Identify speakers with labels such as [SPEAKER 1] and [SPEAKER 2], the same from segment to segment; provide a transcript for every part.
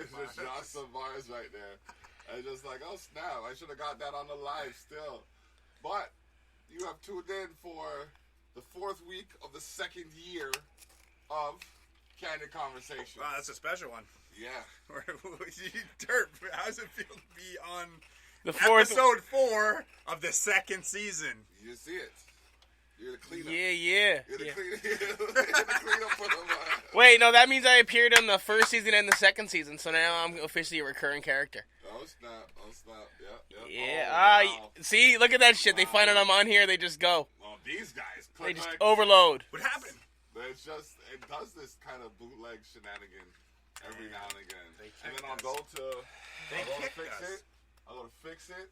[SPEAKER 1] It's just dropped some bars right there. And just like, oh snap, I should have got that on the live still. But you have tuned in for the 4th week of the 2nd year of Candid Conversation.
[SPEAKER 2] Wow, that's a special one.
[SPEAKER 1] Yeah.
[SPEAKER 2] Derp, how does it feel to be on
[SPEAKER 3] the 4th
[SPEAKER 2] episode 4 of the 2nd season?
[SPEAKER 1] You see it. You're the cleanup.
[SPEAKER 3] Yeah.
[SPEAKER 1] You're the cleanup for them.
[SPEAKER 3] Wait, no, that means I appeared on the 1st season and the 2nd season, so now I'm officially a recurring character.
[SPEAKER 1] Oh, snap. Yep.
[SPEAKER 3] Yeah.
[SPEAKER 1] Oh, wow.
[SPEAKER 3] See, look at that shit. They find out I'm on here, they just go.
[SPEAKER 1] Well, these guys.
[SPEAKER 3] They just overload.
[SPEAKER 2] What happened?
[SPEAKER 1] It's just, it does this kind of bootleg shenanigan every now and again. And then I'll go to fix it,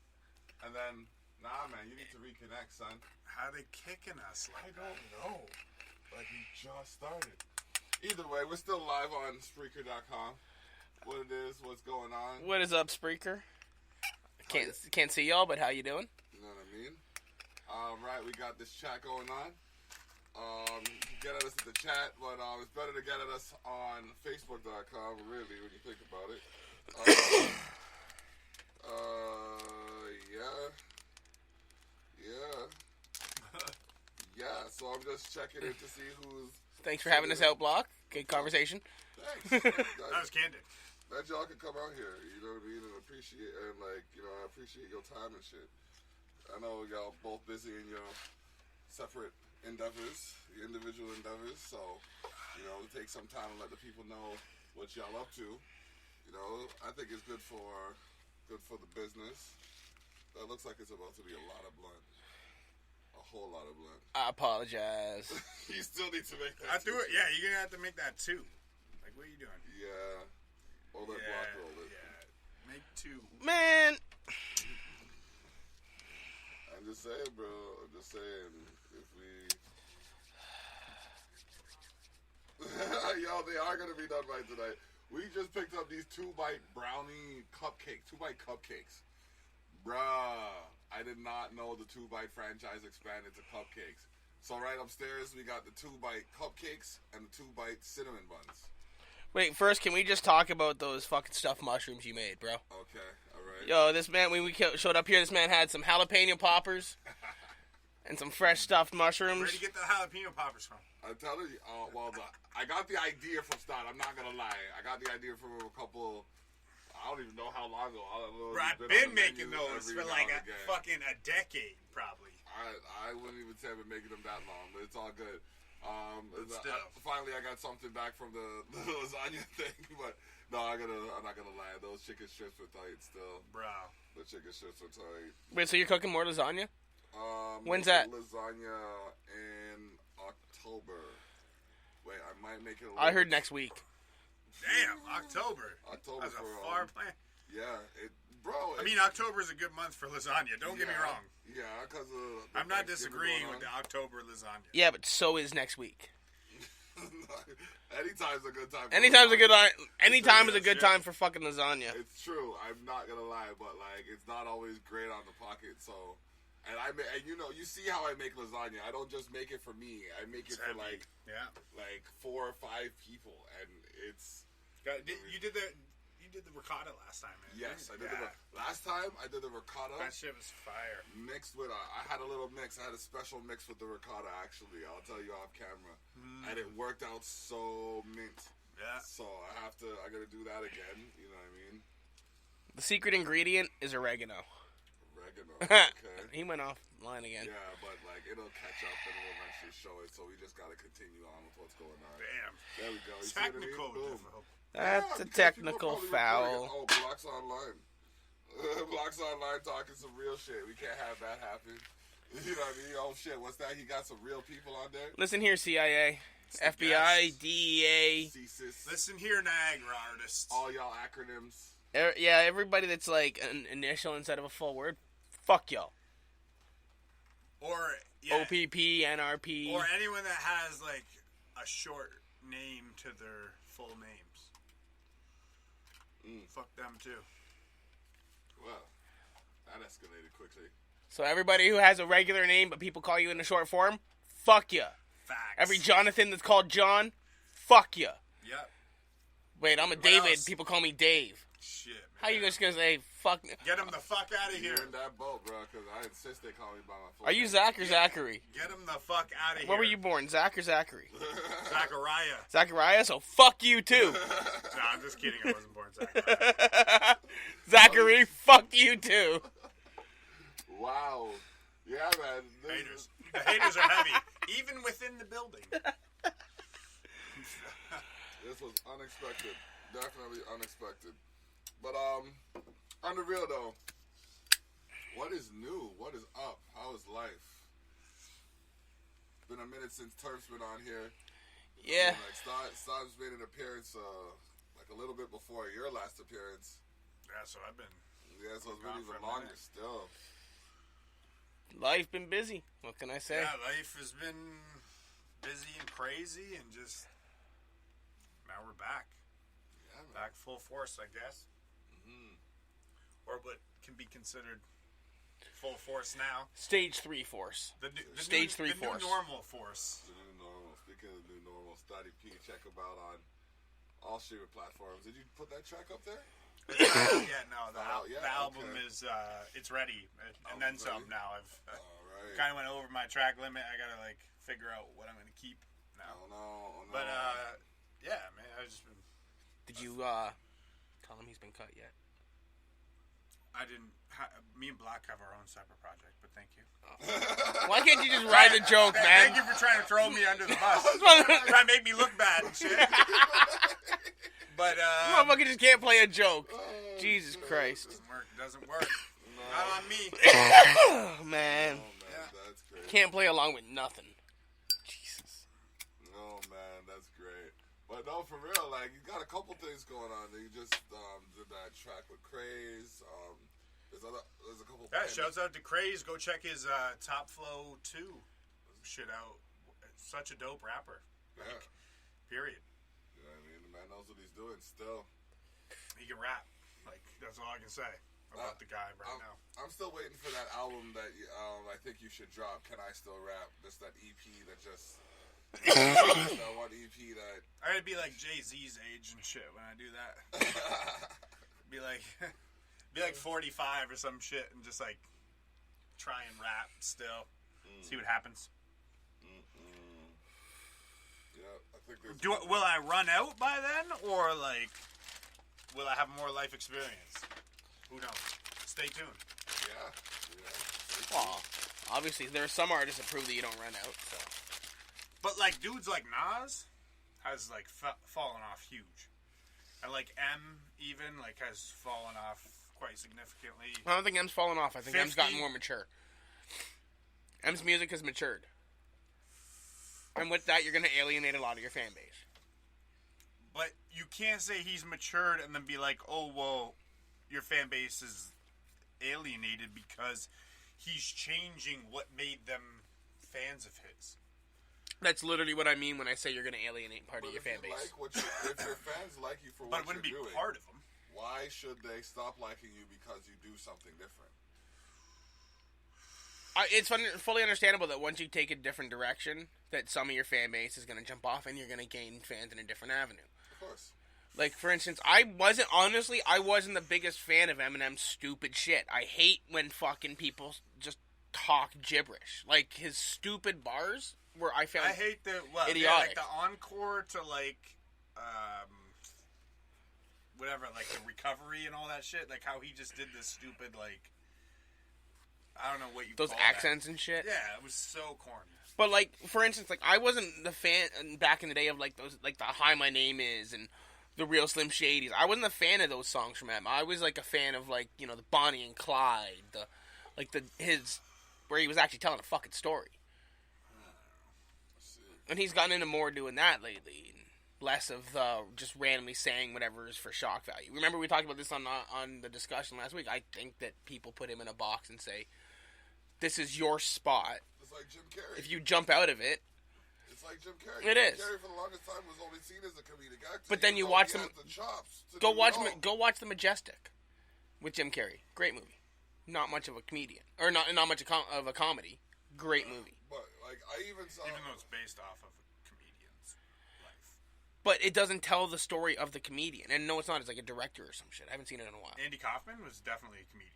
[SPEAKER 1] and then, nah, man, you need to reconnect, son.
[SPEAKER 2] How are they kicking us like
[SPEAKER 1] I don't know. Like, we just started. Either way, we're still live on Spreaker.com. What it is, what's going on.
[SPEAKER 3] What is up, Spreaker? Can't see y'all, but how you doing?
[SPEAKER 1] You know what I mean? Right, we got this chat going on. You can get at us in the chat, but it's better to get at us on Facebook.com, really, when you think about it. Yeah, so I'm just checking in to see who's...
[SPEAKER 3] Thanks for having us out, Block. Good conversation.
[SPEAKER 1] Thanks.
[SPEAKER 2] that was candid.
[SPEAKER 1] That y'all can come out here, you know what I mean, and appreciate, and I appreciate your time and shit. I know y'all both busy in your separate endeavors, your individual endeavors, so, take some time to let the people know what y'all up to. I think it's good for the business. That looks like it's about to be a lot of blunt. A whole lot of blunt.
[SPEAKER 3] I apologize.
[SPEAKER 1] You still need to make that.
[SPEAKER 2] I do it. Yeah, you're gonna have to make that too. Like, what are you doing?
[SPEAKER 1] Yeah. All that block roll it.
[SPEAKER 2] Yeah. Make 2.
[SPEAKER 3] Man.
[SPEAKER 1] I'm just saying, bro. I'm just saying. If we... Yo, they are going to be done by tonight. We just picked up these 2-bite brownie cupcakes. 2-bite cupcakes. Bruh. I did not know the 2-bite franchise expanded to cupcakes. So right upstairs, we got the 2-bite cupcakes and the 2-bite cinnamon buns.
[SPEAKER 3] Wait, first, can we just talk about those fucking stuffed mushrooms you made, bro?
[SPEAKER 1] Okay, alright.
[SPEAKER 3] Yo, this man, when we showed up here, this man had some jalapeno poppers and some fresh stuffed mushrooms.
[SPEAKER 2] Where'd you get the jalapeno poppers from?
[SPEAKER 1] I'm telling you, I got the idea from Stott. I'm not gonna lie. I got the idea from a couple. I don't even know how long ago.
[SPEAKER 2] Bro, I've been making those for like a decade, probably.
[SPEAKER 1] I wouldn't even say I've been making them that long, but it's all good. Finally, I got something back from the lasagna thing, but no, I'm not gonna lie. Those chicken strips were tight still.
[SPEAKER 2] Bro,
[SPEAKER 1] the chicken strips were tight.
[SPEAKER 3] Wait, so you're cooking more lasagna? When's that?
[SPEAKER 1] Lasagna in October. Wait, I might make it.
[SPEAKER 3] I heard next week.
[SPEAKER 2] Damn, October. That's a far plan.
[SPEAKER 1] Yeah, bro.
[SPEAKER 2] I mean, October is a good month for lasagna. Don't get me wrong.
[SPEAKER 1] Yeah, because
[SPEAKER 2] I'm not disagreeing with the October lasagna.
[SPEAKER 3] Yeah, but so is next week.
[SPEAKER 1] Anytime's a good time.
[SPEAKER 3] Anytime is a good time for fucking lasagna.
[SPEAKER 1] It's true. I'm not gonna lie, but it's not always great on the pocket. So, and you see how I make lasagna. I don't just make it for me. I make it for 4 or 5 people, and it's.
[SPEAKER 2] You did the ricotta last time, man.
[SPEAKER 1] Yes, I did last time I did the ricotta.
[SPEAKER 2] That shit was fire.
[SPEAKER 1] Mixed with I had a little mix. I had a special mix with the ricotta. Actually, I'll tell you off camera, and it worked out so mint. Yeah. So I gotta do that again. You know what I mean?
[SPEAKER 3] The secret ingredient is oregano.
[SPEAKER 1] Okay.
[SPEAKER 3] He went offline again.
[SPEAKER 1] Yeah, but it'll catch up and it'll eventually show it. So we just gotta continue on with what's going on.
[SPEAKER 2] Bam.
[SPEAKER 1] There we go. You
[SPEAKER 2] technical.
[SPEAKER 3] That's a technical foul.
[SPEAKER 1] Oh, Block's online. Block's online talking some real shit. We can't have that happen. You know what I mean? Oh shit, what's that? He got some real people on there?
[SPEAKER 3] Listen here, CIA, FBI, DEA.
[SPEAKER 1] CSIS.
[SPEAKER 2] Listen here, Niagara artists.
[SPEAKER 1] All y'all acronyms.
[SPEAKER 3] Yeah, everybody that's like an initial instead of a full word. Fuck y'all.
[SPEAKER 2] Or
[SPEAKER 3] OPP, NRP.
[SPEAKER 2] Or anyone that has a short name to their full names. Fuck them too.
[SPEAKER 1] Well, that escalated quickly.
[SPEAKER 3] So everybody who has a regular name but people call you in the short form, fuck ya.
[SPEAKER 2] Facts.
[SPEAKER 3] Every Jonathan that's called John, fuck ya.
[SPEAKER 2] Yep.
[SPEAKER 3] Wait, I'm a
[SPEAKER 2] What
[SPEAKER 3] David.
[SPEAKER 2] else?
[SPEAKER 3] People call me Dave.
[SPEAKER 2] Shit, man.
[SPEAKER 3] How you just gonna say fuck?
[SPEAKER 2] Get him the fuck out of here.
[SPEAKER 1] You're in that boat, bro, because I insist they call me by my full
[SPEAKER 3] Are you
[SPEAKER 1] name.
[SPEAKER 3] Zach or Zachary?
[SPEAKER 2] Get him the fuck out of here.
[SPEAKER 3] Where were you born, Zach or Zachary?
[SPEAKER 2] Zachariah.
[SPEAKER 3] Zachariah, so fuck you too.
[SPEAKER 2] No, I'm just kidding. I wasn't born Zachariah.
[SPEAKER 3] Zachary, fuck you too.
[SPEAKER 1] Wow. Yeah, man.
[SPEAKER 2] Haters. The haters are heavy, even within the building.
[SPEAKER 1] This was unexpected. Definitely unexpected. But, on the real, though, what is new? What is up? How is life? Been a minute since Turf's been on here.
[SPEAKER 3] Yeah.
[SPEAKER 1] Stott's made an appearance, like a little bit before your last appearance.
[SPEAKER 2] Yeah, so I've been.
[SPEAKER 1] Yeah, so it's been
[SPEAKER 2] Gone for
[SPEAKER 1] even
[SPEAKER 2] a
[SPEAKER 1] longer
[SPEAKER 2] minute.
[SPEAKER 1] still.
[SPEAKER 3] Life been busy. What can I say?
[SPEAKER 2] Yeah, life has been busy and crazy, and just now we're back.
[SPEAKER 1] Yeah, man.
[SPEAKER 2] Back full force, I guess.
[SPEAKER 1] Mm-hmm.
[SPEAKER 2] Or what can be considered full force now.
[SPEAKER 3] Stage 3 force.
[SPEAKER 2] The
[SPEAKER 3] Stage 3
[SPEAKER 2] the
[SPEAKER 3] force.
[SPEAKER 2] new normal force.
[SPEAKER 1] The new normal. Speaking of the new normal, StottyP, check him out on all streaming platforms. Did you put that track up there?
[SPEAKER 2] Yeah, no, the
[SPEAKER 1] Yeah,
[SPEAKER 2] album
[SPEAKER 1] okay.
[SPEAKER 2] is it's ready, and then
[SPEAKER 1] Album's
[SPEAKER 2] some.
[SPEAKER 1] ready?
[SPEAKER 2] Now I've
[SPEAKER 1] All right.
[SPEAKER 2] kind of went over my track limit. I gotta like figure out what I'm gonna keep now.
[SPEAKER 1] Oh no.
[SPEAKER 2] But yeah, man, I've just been.
[SPEAKER 3] Did you tell him he's been cut yet?
[SPEAKER 2] I didn't. Me and Black have our own separate project, but thank you.
[SPEAKER 3] Why can't you just ride the joke,
[SPEAKER 2] Thank
[SPEAKER 3] man?
[SPEAKER 2] you for trying to throw me under the bus. Trying to make me look bad and shit. But
[SPEAKER 3] Motherfucker just can't play a joke.
[SPEAKER 1] Oh,
[SPEAKER 3] Jesus Christ.
[SPEAKER 2] doesn't work. Not on me.
[SPEAKER 3] Oh, man.
[SPEAKER 1] Oh man,
[SPEAKER 2] Yeah.
[SPEAKER 1] that's great.
[SPEAKER 3] Can't play along with nothing. Jesus.
[SPEAKER 1] Oh man, that's great. But no, for real, like you got a couple things going on. You just did that track with Craze. There's a couple.
[SPEAKER 2] Yeah, shouts out to Craze. Go check his Top Flow 2 shit out. Such a dope rapper.
[SPEAKER 1] Yeah.
[SPEAKER 2] Period.
[SPEAKER 1] You know what I mean? The man knows what he's doing still.
[SPEAKER 2] He can rap. Like, that's all I can say about the guy right now.
[SPEAKER 1] I'm still waiting for that album that I think you should drop. Can I Still Rap? Just that EP that just. That one EP that.
[SPEAKER 2] I gotta be like Jay-Z's age and shit when I do that. Be like 45 or some shit and just like try and rap still. See what happens.
[SPEAKER 1] Yeah, I think there's.
[SPEAKER 2] Will I run out by then, or like will I have more life experience? Who knows? Stay tuned.
[SPEAKER 1] Yeah.
[SPEAKER 3] Well, obviously, there are some artists that prove that you don't run out, so.
[SPEAKER 2] But like dudes like Nas has like fallen off huge, and like M even like has fallen off quite significantly.
[SPEAKER 3] I don't think M's fallen off. I think M's
[SPEAKER 2] 50?
[SPEAKER 3] gotten more mature. M's music has matured. And with that, you're going to alienate a lot of your fan base.
[SPEAKER 2] But you can't say he's matured and then be like, oh, well, your fan base is alienated because he's changing what made them fans of his.
[SPEAKER 3] That's literally what I mean when I say you're going to alienate part of
[SPEAKER 1] But
[SPEAKER 3] your fan base.
[SPEAKER 1] if your fans like you for
[SPEAKER 2] But
[SPEAKER 1] what
[SPEAKER 2] it wouldn't
[SPEAKER 1] you're
[SPEAKER 2] be
[SPEAKER 1] doing,
[SPEAKER 2] part of them.
[SPEAKER 1] why should they stop liking you because you do something different?
[SPEAKER 3] It's fully understandable that once you take a different direction, that some of your fan base is going to jump off and you're going to gain fans in a different avenue.
[SPEAKER 1] Of course.
[SPEAKER 3] Like, for instance, I wasn't the biggest fan of Eminem's stupid shit. I hate when fucking people just talk gibberish. Like, his stupid bars where I found
[SPEAKER 2] I hate the
[SPEAKER 3] idiotic.
[SPEAKER 2] like the encore to like whatever, like the recovery and all that shit. Like how he just did this stupid like I don't know what you
[SPEAKER 3] those
[SPEAKER 2] call
[SPEAKER 3] accents and shit.
[SPEAKER 2] Yeah, it was so corny.
[SPEAKER 3] But like, for instance, like I wasn't the fan back in the day of like those, like the "Hi, My Name Is" and the Real Slim Shadys. I wasn't a fan of those songs from him. I was like a fan of like, you know, the Bonnie and Clyde, his where he was actually telling a fucking story. And he's gotten into more doing that lately, and less of just randomly saying whatever is for shock value. Remember we talked about this on the discussion last week. I think that people put him in a box and say, "This is your spot."
[SPEAKER 1] It's like Jim Carrey.
[SPEAKER 3] If you jump out of it,
[SPEAKER 1] it's like Jim Carrey.
[SPEAKER 3] It
[SPEAKER 1] Jim
[SPEAKER 3] is.
[SPEAKER 1] Carrey for the longest time was only seen as a comedic actor.
[SPEAKER 3] But then you
[SPEAKER 1] even though
[SPEAKER 3] watch
[SPEAKER 1] he
[SPEAKER 3] him-
[SPEAKER 1] has the chops to
[SPEAKER 3] go
[SPEAKER 1] do
[SPEAKER 3] watch
[SPEAKER 1] it all.
[SPEAKER 3] go watch The Majestic with Jim Carrey. Great movie. Not much of a comedian, or not much of a comedy. Great movie.
[SPEAKER 1] But like I even saw.
[SPEAKER 2] Even though it's based off of a comedian's life.
[SPEAKER 3] but it doesn't tell the story of the comedian. And no, it's not. It's like a director or some shit. I haven't seen it in a while.
[SPEAKER 2] Andy Kaufman was definitely a comedian.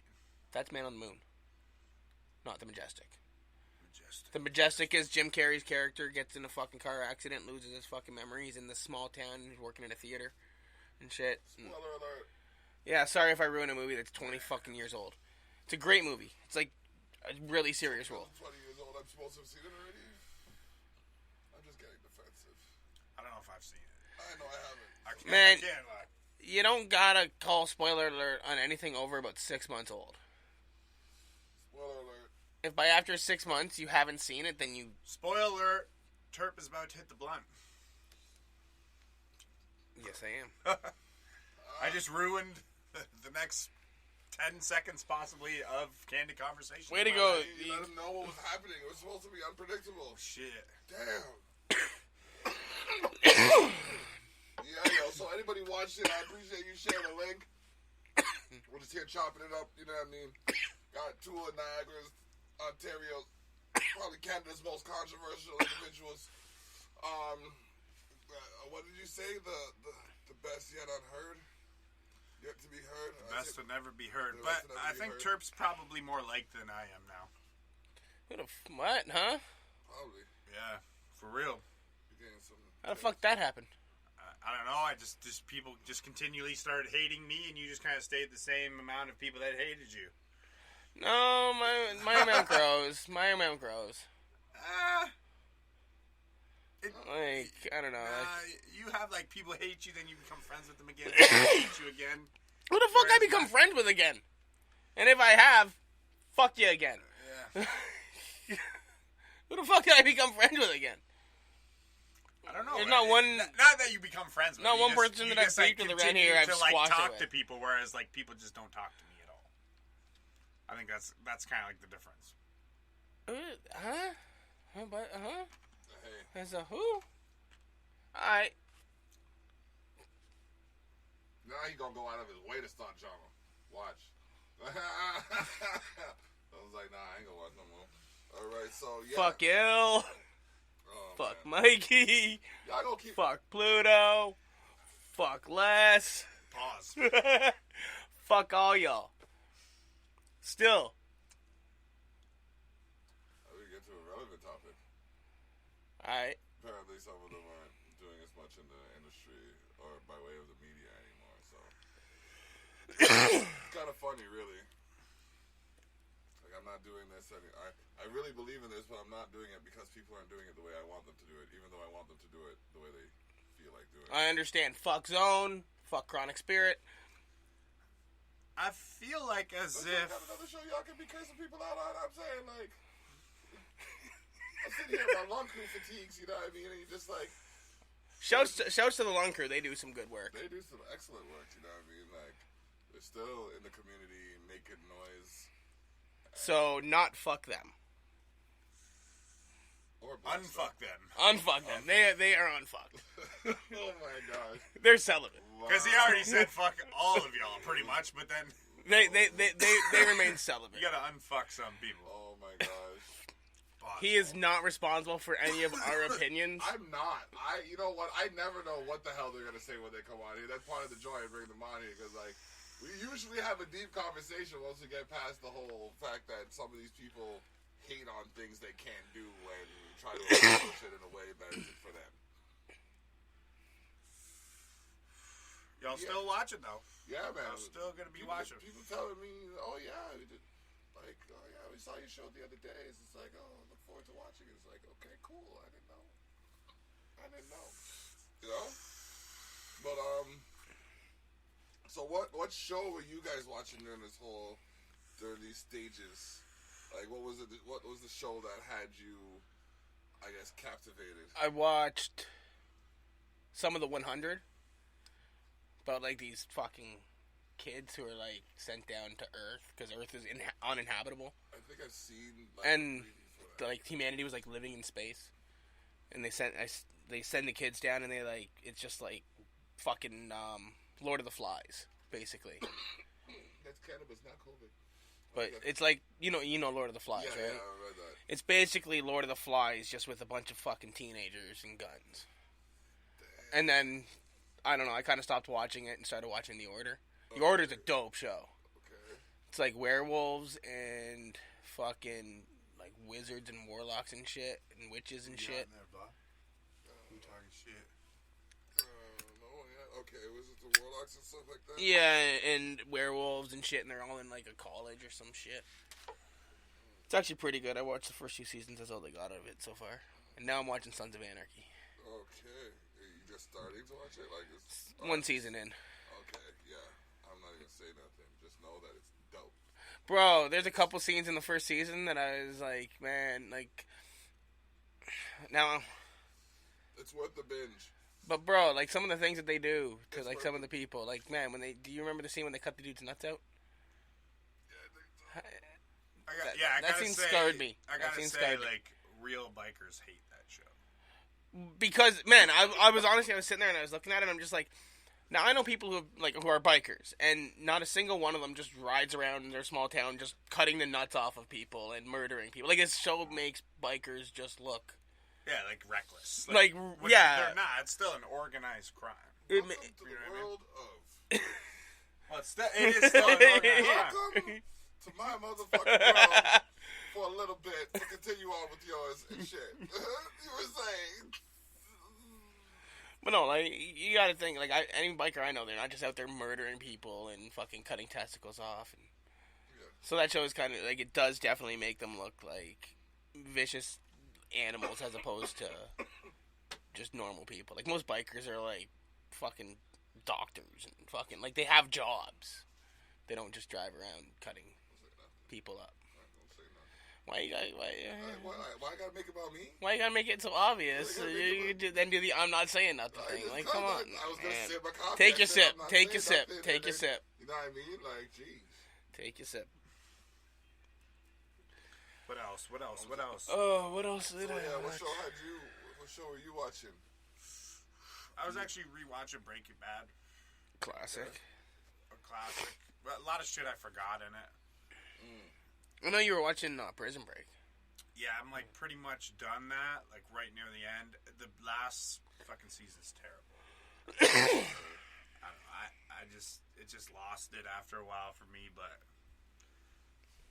[SPEAKER 3] That's Man on the Moon. Not The Majestic.
[SPEAKER 2] Majestic.
[SPEAKER 3] The Majestic is Jim Carrey's character gets in a fucking car accident, loses his fucking memory. He's in this small town. He's working in a theater and shit.
[SPEAKER 1] Spoiler alert.
[SPEAKER 3] Yeah, sorry if I ruin a movie that's 20 fucking years old. It's a great movie. It's like a really serious role.
[SPEAKER 1] 20 years old. I'm supposed to have seen it already. I'm just getting defensive.
[SPEAKER 2] I don't know if I've seen it.
[SPEAKER 1] I know I haven't.
[SPEAKER 3] Man,
[SPEAKER 2] I can't lie.
[SPEAKER 3] You don't gotta call spoiler alert on anything over about 6 months old.
[SPEAKER 1] Spoiler alert.
[SPEAKER 3] If by after 6 months you haven't seen it, then you...
[SPEAKER 2] Spoiler alert. Terp is about to hit the blunt.
[SPEAKER 3] Yes, I am.
[SPEAKER 2] I just ruined the next 10 seconds, possibly, of candid conversation.
[SPEAKER 3] Way to go.
[SPEAKER 1] You let him know what was happening. It was supposed to be unpredictable.
[SPEAKER 2] Shit.
[SPEAKER 1] Damn. Yeah, yo, so anybody watching, I appreciate you sharing the link. We're just here chopping it up, you know what I mean? Got two of Niagara's, Ontario, probably Canada's most controversial individuals. What did you say? The best yet unheard? Yet to be heard?
[SPEAKER 2] The best to never be heard. But I think Terp's probably more liked than I am now.
[SPEAKER 3] What, huh?
[SPEAKER 1] Probably.
[SPEAKER 2] Yeah, for real.
[SPEAKER 3] How the fuck that happened?
[SPEAKER 2] I don't know. People just continually started hating me, and you just kind of stayed the same amount of people that hated you.
[SPEAKER 3] No, my amount grows. My amount grows. I don't know.
[SPEAKER 2] You have, people hate you, then you become friends with them again, and they hate you again.
[SPEAKER 3] Who the fuck I become friends with again? And if I have, fuck you again.
[SPEAKER 2] Yeah.
[SPEAKER 3] Who the fuck did I become friends with again?
[SPEAKER 2] I don't know.
[SPEAKER 3] There's not one...
[SPEAKER 2] Not that you become friends with.
[SPEAKER 3] Not one person that I've speak with around here I've squashed it
[SPEAKER 2] talk
[SPEAKER 3] with.
[SPEAKER 2] To people, whereas, people just don't talk to me at all. I think that's kind of the difference.
[SPEAKER 3] As a who? Alright.
[SPEAKER 1] Now he gonna go out of his way to start drama. Watch. I was like, nah, I ain't gonna watch no more. Alright, so, yeah.
[SPEAKER 3] Fuck you.
[SPEAKER 1] Oh,
[SPEAKER 3] Fuck
[SPEAKER 1] man.
[SPEAKER 3] Mikey.
[SPEAKER 1] Y'all gonna keep...
[SPEAKER 3] Fuck Pluto. Fuck Les.
[SPEAKER 2] Pause.
[SPEAKER 3] Fuck all y'all. Still.
[SPEAKER 1] We get to a relevant topic.
[SPEAKER 3] Alright.
[SPEAKER 1] Apparently some of them aren't doing as much in the industry or by way of the media anymore, so... It's kind of funny, really. I'm not doing this. I really believe in this, but I'm not doing it because people aren't doing it the way I want them to do it, even though I want them to do it the way they feel like doing it.
[SPEAKER 3] I understand. Fuck Zone. Fuck Chronic Spirit.
[SPEAKER 2] I feel like as
[SPEAKER 1] Let's
[SPEAKER 2] if...
[SPEAKER 1] got another show y'all can be cursing people out on. I'm saying, I'm sitting here with my lung crew fatigues, you know what I mean? And you just
[SPEAKER 3] Shouts to the Lung Crew. They do some good work.
[SPEAKER 1] They do some excellent work, you know what I mean? They're still in the community making noise.
[SPEAKER 3] So, not fuck them.
[SPEAKER 1] Or
[SPEAKER 2] unfuck them.
[SPEAKER 3] Unfuck them. They are unfucked.
[SPEAKER 1] Oh my gosh.
[SPEAKER 3] They're celibate.
[SPEAKER 2] Because he already said fuck all of y'all, pretty much, but then...
[SPEAKER 3] They remain celibate.
[SPEAKER 2] You gotta unfuck some people.
[SPEAKER 1] Oh my gosh.
[SPEAKER 3] He is not responsible for any of our opinions.
[SPEAKER 1] I'm not. You know what? I never know what the hell they're gonna say when they come on here. That's part of the joy of bringing them on here, because we usually have a deep conversation once we get past the whole fact that some of these people hate on things they can't do and try to accomplish it in a way that isn't for them.
[SPEAKER 2] Y'all still watching, though?
[SPEAKER 1] Yeah, man.
[SPEAKER 2] I'm still gonna be watching.
[SPEAKER 1] People telling me, oh yeah, we saw your show the other day. It's like, oh, I look forward to watching it. It's like, okay, cool. I didn't know. You know? But, so what show were you guys watching during these stages? What was the show that had you, I guess, captivated?
[SPEAKER 3] I watched some of the 100 about these fucking kids who are sent down to Earth because Earth is uninhabitable.
[SPEAKER 1] I think I've seen
[SPEAKER 3] and humanity was living in space, and they send the kids down and they it's just fucking Lord of the Flies basically.
[SPEAKER 1] That's cannabis, not COVID.
[SPEAKER 3] But it's you know Lord of the Flies, right?
[SPEAKER 1] Yeah, I read that.
[SPEAKER 3] It's basically Lord of the Flies just with a bunch of fucking teenagers and guns. And then, I don't know, I kind of stopped watching it and started watching The Order. The Order's a dope show.
[SPEAKER 1] Okay.
[SPEAKER 3] It's like werewolves and fucking like wizards and warlocks and shit and witches and shit.
[SPEAKER 2] I'm talking shit.
[SPEAKER 1] No, yeah. Okay, was it the warlocks and stuff like that?
[SPEAKER 3] Yeah, and werewolves and shit, and they're all in like a college or some shit. It's actually pretty good. I watched the first 2 seasons. That's all they got out of it so far. And now I'm watching Sons of Anarchy.
[SPEAKER 1] Okay. Are you just starting to watch it? Like it's
[SPEAKER 3] 1 season in.
[SPEAKER 1] Okay, yeah. I'm not even saying nothing. Just know that it's dope.
[SPEAKER 3] Bro, there's a couple scenes in the first season that I was like, man, like... Now...
[SPEAKER 1] It's worth the binge.
[SPEAKER 3] But bro, like some of the things that they do to
[SPEAKER 1] It's
[SPEAKER 3] like some of the people, like man, when they do you remember the scene when they cut the dude's nuts out? That scene scarred me.
[SPEAKER 2] I gotta say, like real bikers hate that show.
[SPEAKER 3] Because man, I was honestly I was sitting there and I was looking at it and I'm just like, now I know people who are bikers and not a single one of them just rides around in their small town just cutting the nuts off of people and murdering people. Like this show makes bikers just look.
[SPEAKER 2] Yeah, like reckless.
[SPEAKER 3] Yeah.
[SPEAKER 2] They're not. It's still an organized crime.
[SPEAKER 1] Welcome to the world of...
[SPEAKER 2] Well, it is still an organized crime.
[SPEAKER 1] Welcome to my motherfucking world for a little bit to continue on with yours and shit. You were saying...
[SPEAKER 3] But no, like, you gotta think, like, any biker I know, they're not just out there murdering people and fucking cutting testicles off. And
[SPEAKER 1] Yeah.
[SPEAKER 3] So that show is kind of, like, it does definitely make them look like vicious animals as opposed to just normal people. Like most bikers are like fucking doctors and fucking like they have jobs. They don't just drive around cutting people up. Why you gotta
[SPEAKER 1] gotta make it about me?
[SPEAKER 3] Why you gotta make it so obvious? Then do the I'm not saying nothing thing. Like come on.
[SPEAKER 1] I was gonna sip my coffee.
[SPEAKER 3] Take your sip. Take your sip. Take your sip.
[SPEAKER 1] You know what I mean? Like, jeez.
[SPEAKER 3] Take your sip.
[SPEAKER 2] What else?
[SPEAKER 3] Oh, what else did I
[SPEAKER 1] What
[SPEAKER 3] watch?
[SPEAKER 1] What show were you watching?
[SPEAKER 2] I was actually rewatching Breaking Bad.
[SPEAKER 3] Classic.
[SPEAKER 2] A classic. A lot of shit I forgot in it.
[SPEAKER 3] I know you were watching Prison Break.
[SPEAKER 2] Yeah, I'm like pretty much done that. Like right near the end. The last fucking season's terrible. I don't know. It just lost it after a while for me, but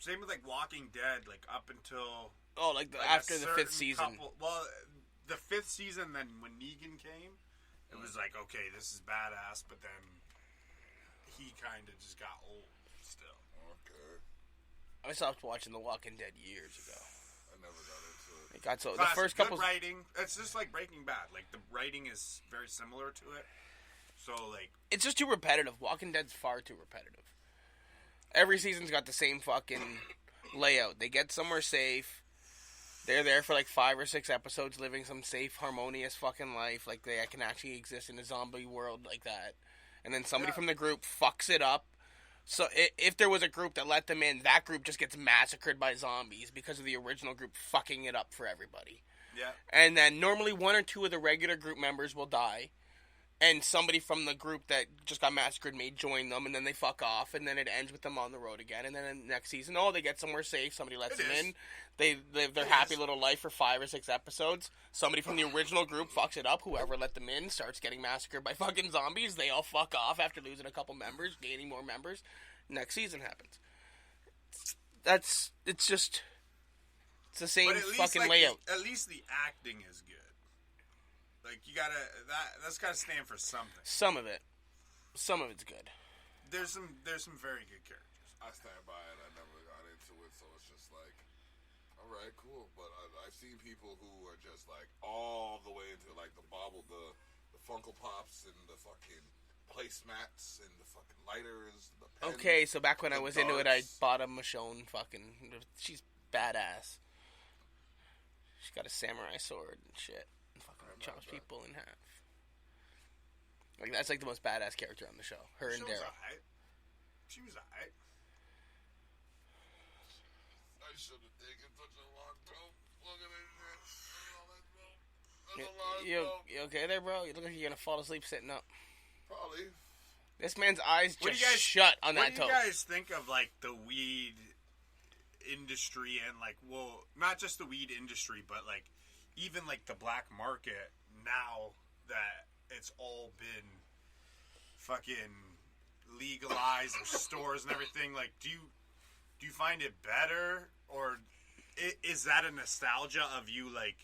[SPEAKER 2] same with like Walking Dead, like up until
[SPEAKER 3] after the 5th season.
[SPEAKER 2] The 5th season, then when Negan came, it was like, okay, this is badass, but then he kind of just got old still.
[SPEAKER 1] Okay.
[SPEAKER 3] I stopped watching The Walking Dead years ago.
[SPEAKER 1] I never got into it.
[SPEAKER 3] It got so
[SPEAKER 2] Classic,
[SPEAKER 3] the first
[SPEAKER 2] good
[SPEAKER 3] couple
[SPEAKER 2] writing. It's just like Breaking Bad. Like the writing is very similar to it. So like
[SPEAKER 3] it's just too repetitive. Walking Dead's far too repetitive. Every season's got the same fucking layout. They get somewhere safe. They're there for like 5 or 6 episodes living some safe, harmonious fucking life. Like they can actually exist in a zombie world like that. And then somebody from the group fucks it up. So if there was a group that let them in, that group just gets massacred by zombies because of the original group fucking it up for everybody.
[SPEAKER 2] yeah.
[SPEAKER 3] And then normally 1 or 2 of the regular group members will die. And somebody from the group that just got massacred may join them, and then they fuck off, and then it ends with them on the road again. And then in the next season, they get somewhere safe. Somebody lets them in. They live their happy little life for 5 or 6 episodes. Somebody from the original group fucks it up. Whoever let them in starts getting massacred by fucking zombies. They all fuck off after losing a couple members, gaining more members. Next season happens. It's the same fucking layout.
[SPEAKER 2] At least the acting is good. Like you that's gotta stand for something.
[SPEAKER 3] Some of it's good.
[SPEAKER 2] There's some very good characters.
[SPEAKER 1] I stand by it. I never got into it, so it's just like, all right, cool. But I've seen people who are just like all the way into like the Funko Pops and the fucking placemats and the fucking lighters. The pens,
[SPEAKER 3] Okay, so back when I was into it, I
[SPEAKER 1] darts.
[SPEAKER 3] bought a Michonne fucking. She's badass. She's got a samurai sword and shit. And fucking chops people in half. Like that's like the most badass character on the show. Her and Daryl.
[SPEAKER 2] She was alright.
[SPEAKER 1] I should have taken such a long time. Look at it.
[SPEAKER 3] You okay there, bro? You look like you're gonna fall asleep sitting up.
[SPEAKER 1] Probably.
[SPEAKER 3] This man's eyes
[SPEAKER 2] What do
[SPEAKER 3] just
[SPEAKER 2] you guys-
[SPEAKER 3] shut on that
[SPEAKER 2] What do
[SPEAKER 3] toe.
[SPEAKER 2] you guys think of like the weed industry and like, well, not just the weed industry, but like even like the black market now that it's all been fucking legalized in stores and everything. Like, do you find it better, or is that a nostalgia of you, like,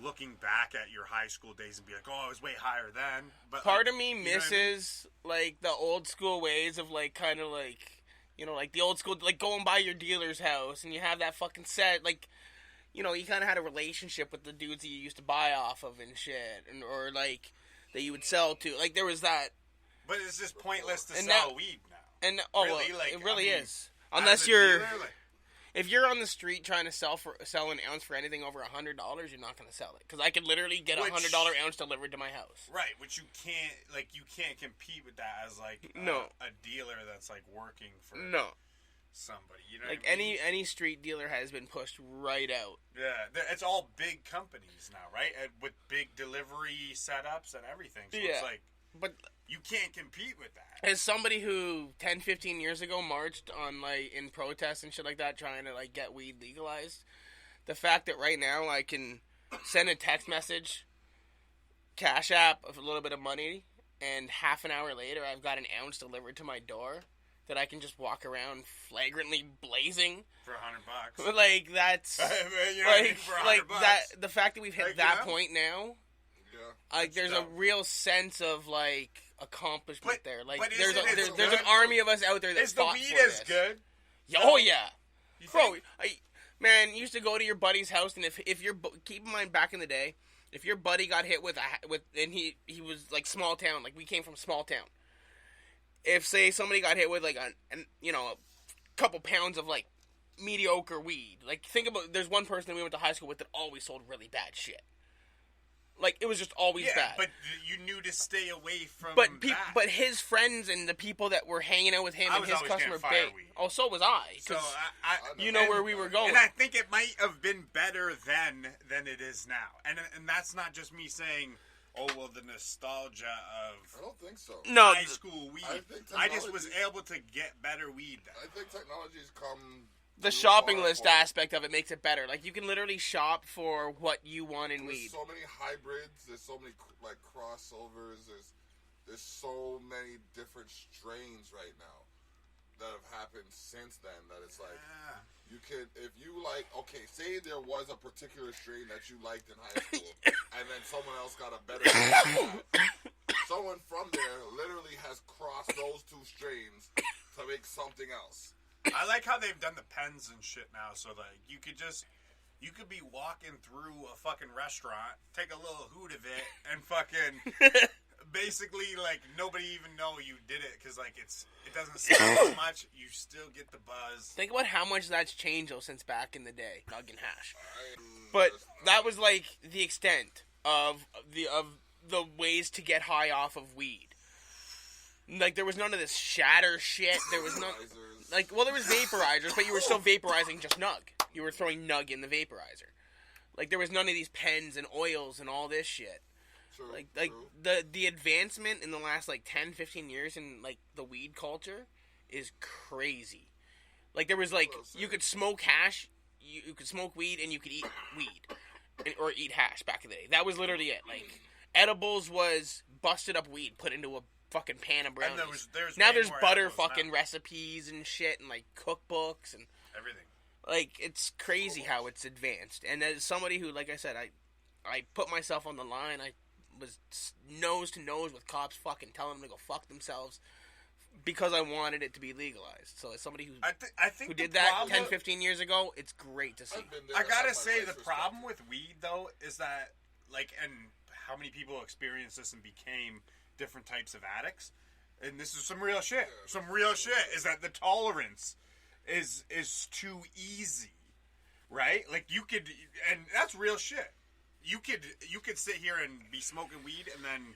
[SPEAKER 2] looking back at your high school days and be like, oh, I was way higher then? But
[SPEAKER 3] part of me misses, like, the old school ways of, like, kind of, like, you know, like, the old school, like, going by your dealer's house and you have that fucking set, like, you know, you kind of had a relationship with the dudes that you used to buy off of and shit, or, like, that you would sell to. Like, there was that.
[SPEAKER 2] But it's just pointless to sell weed now.
[SPEAKER 3] And,
[SPEAKER 2] really?
[SPEAKER 3] Well,
[SPEAKER 2] like,
[SPEAKER 3] it really is.
[SPEAKER 2] Unless
[SPEAKER 3] Unless if you're on the street trying to sell an ounce for anything over $100, you're not going to sell it. Because I could literally get a $100 ounce delivered to my house.
[SPEAKER 2] Right, which you can't compete with that as, like, a dealer that's, like, working for somebody. You know
[SPEAKER 3] like,
[SPEAKER 2] what I mean?
[SPEAKER 3] any street dealer has been pushed right out.
[SPEAKER 2] Yeah, it's all big companies now, right? And with big delivery setups and everything. So it's like,
[SPEAKER 3] but
[SPEAKER 2] you can't compete with that.
[SPEAKER 3] As somebody who 10, 15 years ago marched on, like, in protests and shit like that, trying to, like, get weed legalized, the fact that right now I can send a text message, Cash App of a little bit of money, and half an hour later I've got an ounce delivered to my door that I can just walk around flagrantly blazing
[SPEAKER 2] for $100.
[SPEAKER 3] Like, that's
[SPEAKER 2] you know what I mean? For $100.
[SPEAKER 3] That. The fact that we've hit that point now.
[SPEAKER 1] Yeah,
[SPEAKER 3] Like, there's a real sense of, like, accomplishment there. Like, there's
[SPEAKER 2] an
[SPEAKER 3] army of us out there that
[SPEAKER 2] is the
[SPEAKER 3] fought
[SPEAKER 2] weed
[SPEAKER 3] for
[SPEAKER 2] as
[SPEAKER 3] this.
[SPEAKER 2] good?
[SPEAKER 3] Oh, yeah. Bro,
[SPEAKER 2] think?
[SPEAKER 3] man, you used to go to your buddy's house, and if your keep in mind back in the day, if your buddy got hit with and he was, like, small town, like, we came from small town. If, say, somebody got hit with, like, a couple pounds of, like, mediocre weed, like, think about, there's one person that we went to high school with that always sold really bad shit. Like, it was just always bad.
[SPEAKER 2] But you knew to stay away from
[SPEAKER 3] but
[SPEAKER 2] that.
[SPEAKER 3] But his friends and the people that were hanging out with him and his customer base. Oh, so was I.
[SPEAKER 2] So
[SPEAKER 3] you know where we were going.
[SPEAKER 2] And I think it might have been better then than it is now. And that's not just me saying, oh, well, the nostalgia of
[SPEAKER 1] I don't think so.
[SPEAKER 3] No,
[SPEAKER 2] high school weed. I just was able to get better weed then.
[SPEAKER 1] I think technology's come...
[SPEAKER 3] The shopping list aspect of it makes it better. Like, you can literally shop for what you want in weed.
[SPEAKER 1] There's so many hybrids. There's so many, like, crossovers. There's so many different strains right now that have happened since then that it's like, you could, if you like, okay, say there was a particular strain that you liked in high school, and then someone else got a better strain. Someone from there literally has crossed those two strains to make something else.
[SPEAKER 2] I like how they've done the pens and shit now, so like you could be walking through a fucking restaurant, take a little hoot of it, and fucking basically like nobody even know you did it because like it doesn't sound as much. You still get the buzz.
[SPEAKER 3] Think about how much that's changed though since back in the day, Nug and Hash. But that was like the extent of the ways to get high off of weed. Like, there was none of this shatter shit. There was none... Like, well, there was vaporizers, but you were still vaporizing just Nug. You were throwing Nug in the vaporizer. Like, there was none of these pens and oils and all this shit.
[SPEAKER 1] True,
[SPEAKER 3] like the advancement in the last, like, 10, 15 years in, like, the weed culture is crazy. Like, there was, like, you could smoke hash, you could smoke weed, and you could eat weed. Or eat hash back in the day. That was literally it. Like, edibles was busted up weed put into a fucking pan of brownies.
[SPEAKER 2] And
[SPEAKER 3] there's butter fucking recipes and shit and like cookbooks and
[SPEAKER 2] everything.
[SPEAKER 3] Like, it's crazy how it's advanced. And as somebody who, like I said, I put myself on the line. I was nose to nose with cops fucking telling them to go fuck themselves because I wanted it to be legalized. So as somebody who
[SPEAKER 2] I think
[SPEAKER 3] who did that 10, 15 years ago, it's great to see.
[SPEAKER 2] I gotta say, the problem with weed though is that, like, and how many people experienced this and became different types of addicts, and this is some real shit. Some real shit is that the tolerance is too easy, right? Like, you could, and that's real shit. You could sit here and be smoking weed, and then,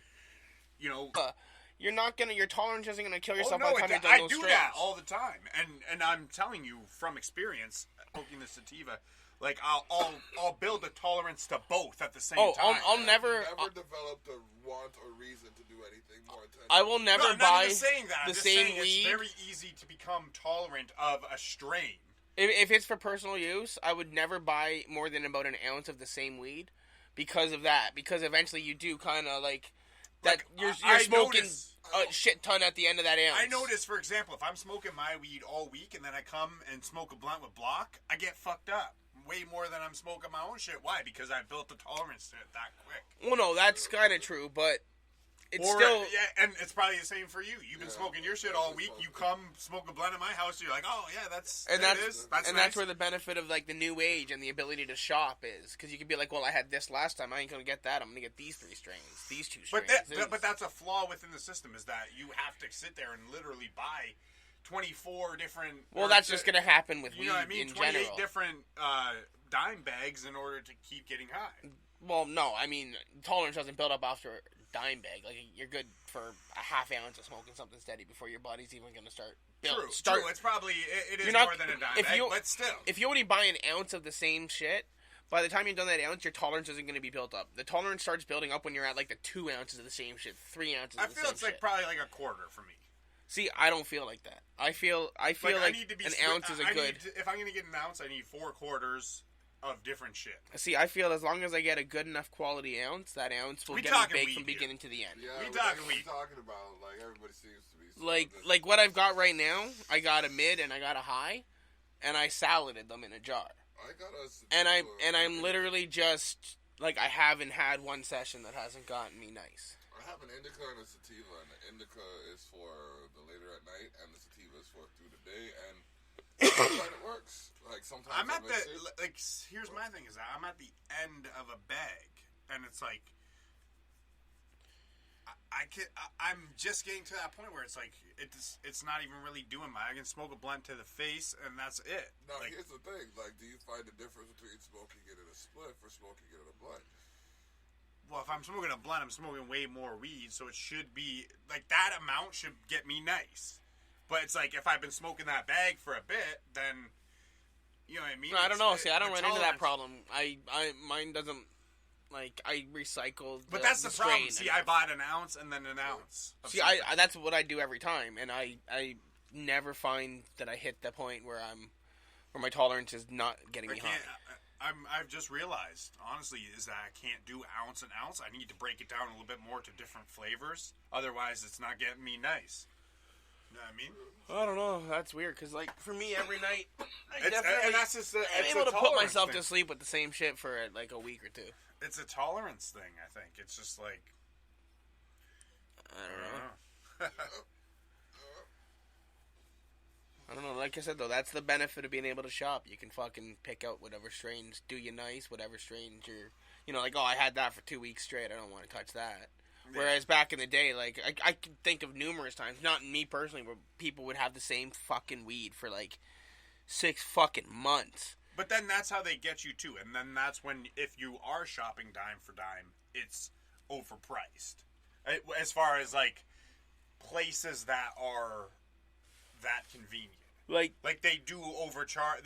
[SPEAKER 2] you know,
[SPEAKER 3] your tolerance isn't gonna kill yourself.
[SPEAKER 2] Oh, no,
[SPEAKER 3] by the time you're done
[SPEAKER 2] I do
[SPEAKER 3] strains.
[SPEAKER 2] that all the time, and I'm telling you from experience, smoking the sativa. Like, I'll build a tolerance to both at the same time.
[SPEAKER 3] I'll never
[SPEAKER 1] developed a want or reason to do anything more intense.
[SPEAKER 3] I will never
[SPEAKER 2] I'm
[SPEAKER 3] buy
[SPEAKER 2] not even saying that. I'm
[SPEAKER 3] the
[SPEAKER 2] just
[SPEAKER 3] same
[SPEAKER 2] saying
[SPEAKER 3] weed.
[SPEAKER 2] It's very easy to become tolerant of a strain.
[SPEAKER 3] If it's for personal use, I would never buy more than about an ounce of the same weed because of that. Because eventually you do kind of, like, that you're smoking a shit ton at the end of that ounce.
[SPEAKER 2] I notice, for example, if I'm smoking my weed all week and then I come and smoke a blunt with Block, I get fucked up way more than I'm smoking my own shit. Why? Because I built the tolerance to it that quick.
[SPEAKER 3] Well, no, that's kind of true, but it's still...
[SPEAKER 2] Yeah, and it's probably the same for you. You've been smoking your shit all week. You come smoke a blunt at my house, you're like, oh, yeah, that's nice.
[SPEAKER 3] That's where the benefit of, like, the new age and the ability to shop is. Because you could be like, well, I had this last time. I ain't going to get that. I'm going to get these 3 strains, these 2 strains.
[SPEAKER 2] But that's a flaw within the system, is that you have to sit there and literally buy 24 different...
[SPEAKER 3] Well, that's just going to happen with weed
[SPEAKER 2] you know what I mean?
[SPEAKER 3] in
[SPEAKER 2] 28
[SPEAKER 3] general.
[SPEAKER 2] different dime bags in order to keep getting high.
[SPEAKER 3] Well, no, I mean, tolerance doesn't build up after a dime bag. Like, you're good for a half ounce of smoking something steady before your body's even going to start building.
[SPEAKER 2] True. It's probably, it is more than a dime bag, but still.
[SPEAKER 3] If you only buy an ounce of the same shit, by the time you've done that ounce, your tolerance isn't going to be built up. The tolerance starts building up when you're at, like, the 2 ounces of the same shit, 3 ounces of the same shit.
[SPEAKER 2] I feel it's, like, probably, like, a quarter for me.
[SPEAKER 3] See, I don't feel like that. I feel like an ounce is a good...
[SPEAKER 2] If I'm going to get an ounce, I need 4 quarters of different shit.
[SPEAKER 3] See, I feel as long as I get a good enough quality ounce, that ounce will get me baked from beginning to the end.
[SPEAKER 1] Yeah,
[SPEAKER 2] we talking weed.
[SPEAKER 1] Talking about, like, everybody seems to be...
[SPEAKER 3] Like what I've got right now, I got a mid and I got a high, and I saladed them in a jar.
[SPEAKER 1] I got a...
[SPEAKER 3] And I'm literally just... Like, I haven't had one session that hasn't gotten me nice.
[SPEAKER 1] I have an indica and a sativa, and the indica is for the later at night, and the sativa is for through the day, and sometimes it works. Like, sometimes
[SPEAKER 2] I'm at the, like, here's my thing, is that I'm at the end of a bag, and it's like, I'm just getting to that point where it's like, it's not even really doing my, I can smoke a blunt to the face, and that's it.
[SPEAKER 1] Now,
[SPEAKER 2] like,
[SPEAKER 1] here's the thing, like, do you find the difference between smoking it in a spliff or smoking it in a blunt?
[SPEAKER 2] Well, if I'm smoking a blunt, I'm smoking way more weed, so it should be, like, that amount should get me nice. But it's like, if I've been smoking that bag for a bit, then, you know what I mean?
[SPEAKER 3] No, I don't know. See, I don't run into that problem. Mine doesn't, like, I recycle
[SPEAKER 2] But that's the problem. See, I bought an ounce and then an ounce.
[SPEAKER 3] See, that's what I do every time, and I never find that I hit the point where my tolerance is not getting me high.
[SPEAKER 2] I've just realized, honestly, is that I can't do ounce and ounce. I need to break it down a little bit more to different flavors. Otherwise, it's not getting me nice. You know what I mean?
[SPEAKER 3] I don't know. That's weird, because, like, for me, every night, I'm
[SPEAKER 2] able
[SPEAKER 3] to put myself to sleep with the same shit for, like, a week or 2.
[SPEAKER 2] It's a tolerance thing, I think. It's just like...
[SPEAKER 3] I don't know. I don't know. Like I said, though, that's the benefit of being able to shop. You can fucking pick out whatever strains do you nice, whatever strains you're... You know, like, oh, I had that for 2 weeks straight. I don't want to touch that. Yeah. Whereas back in the day, like, I can think of numerous times, not me personally, where people would have the same fucking weed for, like, 6 fucking months.
[SPEAKER 2] But then that's how they get you, too. And then that's when, if you are shopping dime for dime, it's overpriced. As far as, like, places that are... that convenient. Like they do overcharge.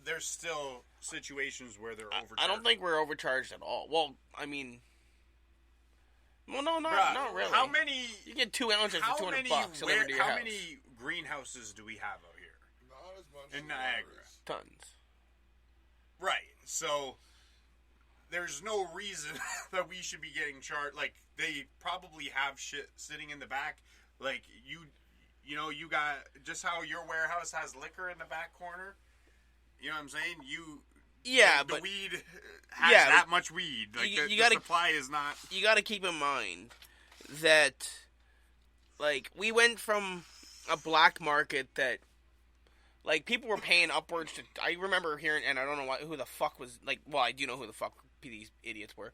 [SPEAKER 2] There's still situations where they're overcharged.
[SPEAKER 3] I don't think we're overcharged at all. Well, I mean, well, no, not really.
[SPEAKER 2] How many?
[SPEAKER 3] You get 2 ounces for $200 delivered to your house.
[SPEAKER 2] How many greenhouses do we have out here?
[SPEAKER 1] Not as much
[SPEAKER 2] in Niagara.
[SPEAKER 3] Tons.
[SPEAKER 2] Right. So there's no reason that we should be getting charged. Like, they probably have shit sitting in the back. Like, you know, you got, just how your warehouse has liquor in the back corner. You know what I'm saying? The weed has that much weed. Like, the supply is not...
[SPEAKER 3] You got to keep in mind that, like, we went from a black market that, like, people were paying upwards to... I remember hearing, and I don't know who the fuck was... Like, well, I do know who the fuck these idiots were.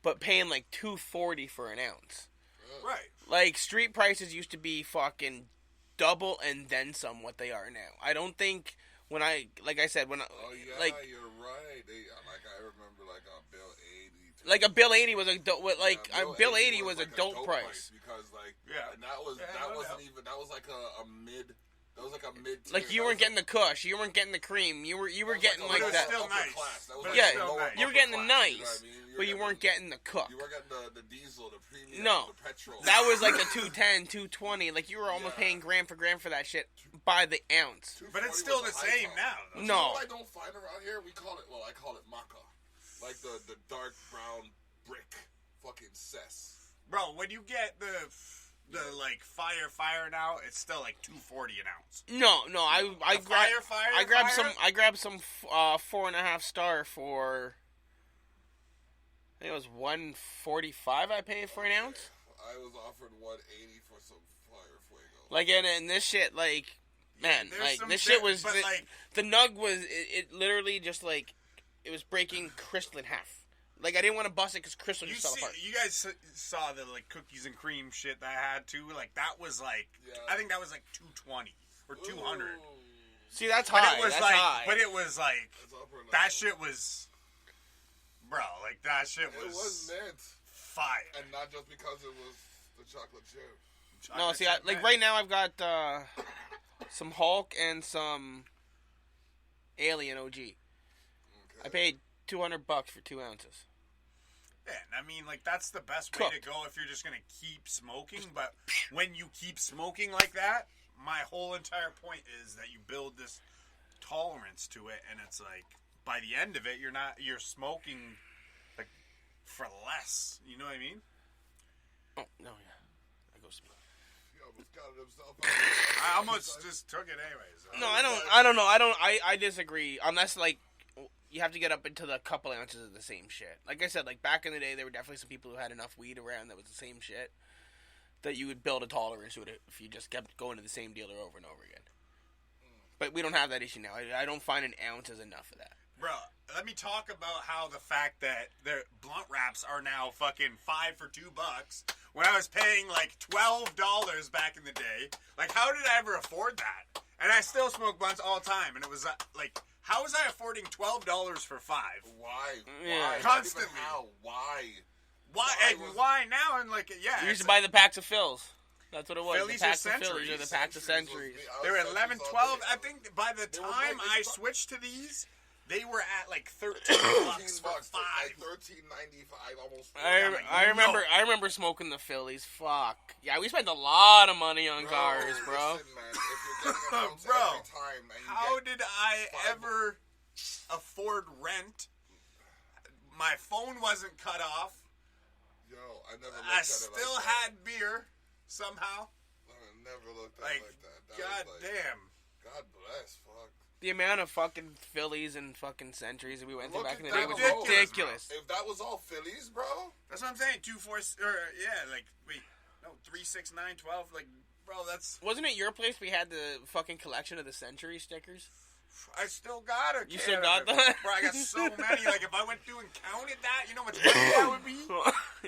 [SPEAKER 3] But paying, like, $2.40 for an ounce.
[SPEAKER 2] Right.
[SPEAKER 3] Like, street prices used to be fucking... double and then some what they are now. I don't think when I, like I said, when I,
[SPEAKER 1] oh yeah,
[SPEAKER 3] like,
[SPEAKER 1] you're right. I remember like a bill 80.
[SPEAKER 3] Like a bill 80 was a bill 80 was a
[SPEAKER 1] like
[SPEAKER 3] dope price
[SPEAKER 1] because like and that was like a mid. That was like a mid.
[SPEAKER 3] Like you weren't getting the kush, you weren't getting the cream, you were getting like that.
[SPEAKER 2] Still nice.
[SPEAKER 3] You were getting the nice, but you weren't getting the cook.
[SPEAKER 1] You were getting the diesel, the premium, the petrol.
[SPEAKER 3] That was like the 210, 220. Like you were almost paying gram for that shit by the ounce.
[SPEAKER 2] But it's still the same now.
[SPEAKER 1] Though. No, I don't find around here. I call it maca, like the dark brown brick fucking cess.
[SPEAKER 2] Bro, when you get the like fire now, it's still like $2.40 an ounce.
[SPEAKER 3] No, I grabbed some 4.5 star for. I think it was $1.45 I paid for an ounce.
[SPEAKER 1] I was offered $1.80 for some Fire Fuego.
[SPEAKER 3] Like, and this shit, like, man, like, this shit was, the nug was, it literally just, like, it was breaking crystal in half. Like, I didn't want to bust it because crystal just fell apart.
[SPEAKER 2] You guys saw the, like, cookies and cream shit that I had, too? Like, that was, like, I think that was, like, $2.20 or $200.
[SPEAKER 3] See, that's high. That's high.
[SPEAKER 2] But it was, like, that shit was, bro, like, that shit was...
[SPEAKER 1] It was mint.
[SPEAKER 2] Fire.
[SPEAKER 1] And not just because it was the chocolate chip.
[SPEAKER 3] No, see, like, right now I've got some Hulk and some Alien OG. Okay. I paid $200 for 2 ounces.
[SPEAKER 2] Yeah, I mean, like, that's the best way to go if you're just going to keep smoking. But when you keep smoking like that, my whole entire point is that you build this tolerance to it. And it's like, by the end of it, you're smoking, like, for less. You know what I mean?
[SPEAKER 3] Oh, no, yeah. That goes to me.
[SPEAKER 1] He almost got it himself.
[SPEAKER 2] I almost just took it anyways.
[SPEAKER 3] No, I don't know. I disagree. Unless, like, you have to get up into the couple ounces of the same shit. Like I said, like, back in the day, there were definitely some people who had enough weed around that was the same shit that you would build a tolerance to it if you just kept going to the same dealer over and over again. But we don't have that issue now. I don't find an ounce is enough of that.
[SPEAKER 2] Bro, let me talk about how the fact that the blunt wraps are now fucking 5 for $2 when I was paying like $12 back in the day. Like, how did I ever afford that? And I still smoke blunts all the time, and it was like, how was I affording $12 for 5?
[SPEAKER 1] Why?
[SPEAKER 3] Yeah.
[SPEAKER 1] Why?
[SPEAKER 2] Constantly.
[SPEAKER 1] Not even how? Why?
[SPEAKER 2] Why now? And like, yeah,
[SPEAKER 3] You used to buy the packs of fills. That's what it was.
[SPEAKER 2] Phillies
[SPEAKER 3] the packs
[SPEAKER 2] or
[SPEAKER 3] of Phillies or
[SPEAKER 2] centuries.
[SPEAKER 3] the packs of centuries.
[SPEAKER 2] They were 11, 12. I think by the time I switched to these, they were at like $13 for 5.
[SPEAKER 1] Like $13.95 almost.
[SPEAKER 3] I remember smoking the Phillies. Fuck. Yeah, we spent a lot of money on cars, bro.
[SPEAKER 1] Listen, man, if you're getting an ounce
[SPEAKER 2] Bro,
[SPEAKER 1] every time and you
[SPEAKER 2] how
[SPEAKER 1] get
[SPEAKER 2] did I ever afford rent? My phone wasn't cut off.
[SPEAKER 1] Yo, I never looked
[SPEAKER 2] I
[SPEAKER 1] at it
[SPEAKER 2] still
[SPEAKER 1] like
[SPEAKER 2] had beer somehow.
[SPEAKER 1] I never looked at it like that.
[SPEAKER 2] God damn.
[SPEAKER 1] God bless, fuck.
[SPEAKER 3] The amount of fucking Phillies and fucking centuries that we went through
[SPEAKER 1] Look
[SPEAKER 3] back in
[SPEAKER 1] at
[SPEAKER 3] the day
[SPEAKER 1] that
[SPEAKER 3] was
[SPEAKER 1] alone.
[SPEAKER 3] ridiculous.
[SPEAKER 1] If that was all Phillies, bro.
[SPEAKER 2] That's what I'm saying. 2, 4, or yeah, like wait, no, 3, 6, 9, 12. Like, bro, that's.
[SPEAKER 3] Wasn't it your place we had the fucking collection of the century stickers?
[SPEAKER 2] I still got it.
[SPEAKER 3] You still got that?
[SPEAKER 2] Bro, I got so many. Like, if I went through and counted that, you know how much money that would be?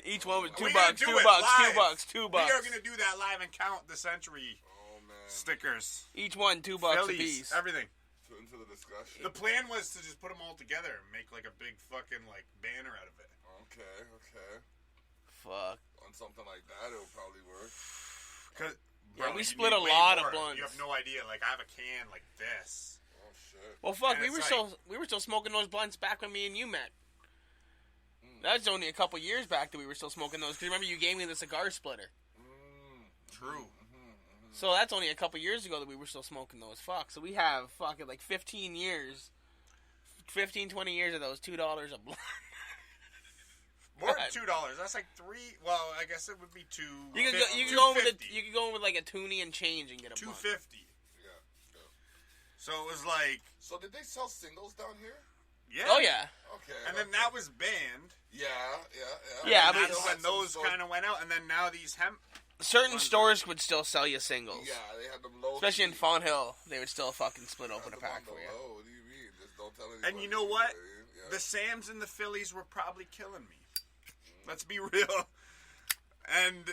[SPEAKER 3] Each one was $2,
[SPEAKER 2] We're
[SPEAKER 3] $2,
[SPEAKER 2] gonna
[SPEAKER 3] $2,
[SPEAKER 2] do it live.
[SPEAKER 3] $2.
[SPEAKER 2] We are going to do that live and count the century stickers.
[SPEAKER 3] Each one $2 a
[SPEAKER 2] Phillies,
[SPEAKER 3] piece.
[SPEAKER 2] everything.
[SPEAKER 1] Into the discussion.
[SPEAKER 2] The plan was to just put them all together and make like a big fucking like banner out of it.
[SPEAKER 1] Okay.
[SPEAKER 3] Fuck.
[SPEAKER 1] On something like that, it would probably work.
[SPEAKER 2] Cause,
[SPEAKER 3] Yeah,
[SPEAKER 2] bro,
[SPEAKER 3] we
[SPEAKER 2] you
[SPEAKER 3] split
[SPEAKER 2] need
[SPEAKER 3] a
[SPEAKER 2] way
[SPEAKER 3] lot of
[SPEAKER 2] more.
[SPEAKER 3] blunts.
[SPEAKER 2] You have no idea. Like, I have a can like this.
[SPEAKER 1] Oh shit.
[SPEAKER 3] Well, fuck,
[SPEAKER 2] And
[SPEAKER 3] we were still smoking those blunts back when me and you met. That was only a couple years back that we were still smoking those. Because remember, you gave me the cigar splitter.
[SPEAKER 2] True.
[SPEAKER 3] So that's only a couple years ago that we were still smoking those. Fuck. So we have fucking like 15 years, 15, 20 years of those $2 a blunt.
[SPEAKER 2] More than $2. That's like 3. Well, I guess it would be 2.
[SPEAKER 3] You could go in with like a toonie and change and get a blunt.
[SPEAKER 2] $2.50.
[SPEAKER 1] Yeah.
[SPEAKER 2] So it was like.
[SPEAKER 1] So did they sell singles down here?
[SPEAKER 2] Yeah.
[SPEAKER 3] Oh yeah.
[SPEAKER 1] Okay.
[SPEAKER 2] And then that was banned.
[SPEAKER 1] Yeah.
[SPEAKER 3] Yeah,
[SPEAKER 2] And
[SPEAKER 3] but
[SPEAKER 2] that's when those kind of went out. And then now these hemp.
[SPEAKER 3] Certain stores would still sell you singles.
[SPEAKER 1] Yeah, they had them low.
[SPEAKER 3] Especially in Fawn Hill, they would still fucking split open a pack for you.
[SPEAKER 1] Oh, what do you mean? Just don't tell anybody.
[SPEAKER 2] And you know what?
[SPEAKER 1] Yeah.
[SPEAKER 2] The Sams and the Phillies were probably killing me. Let's be real. And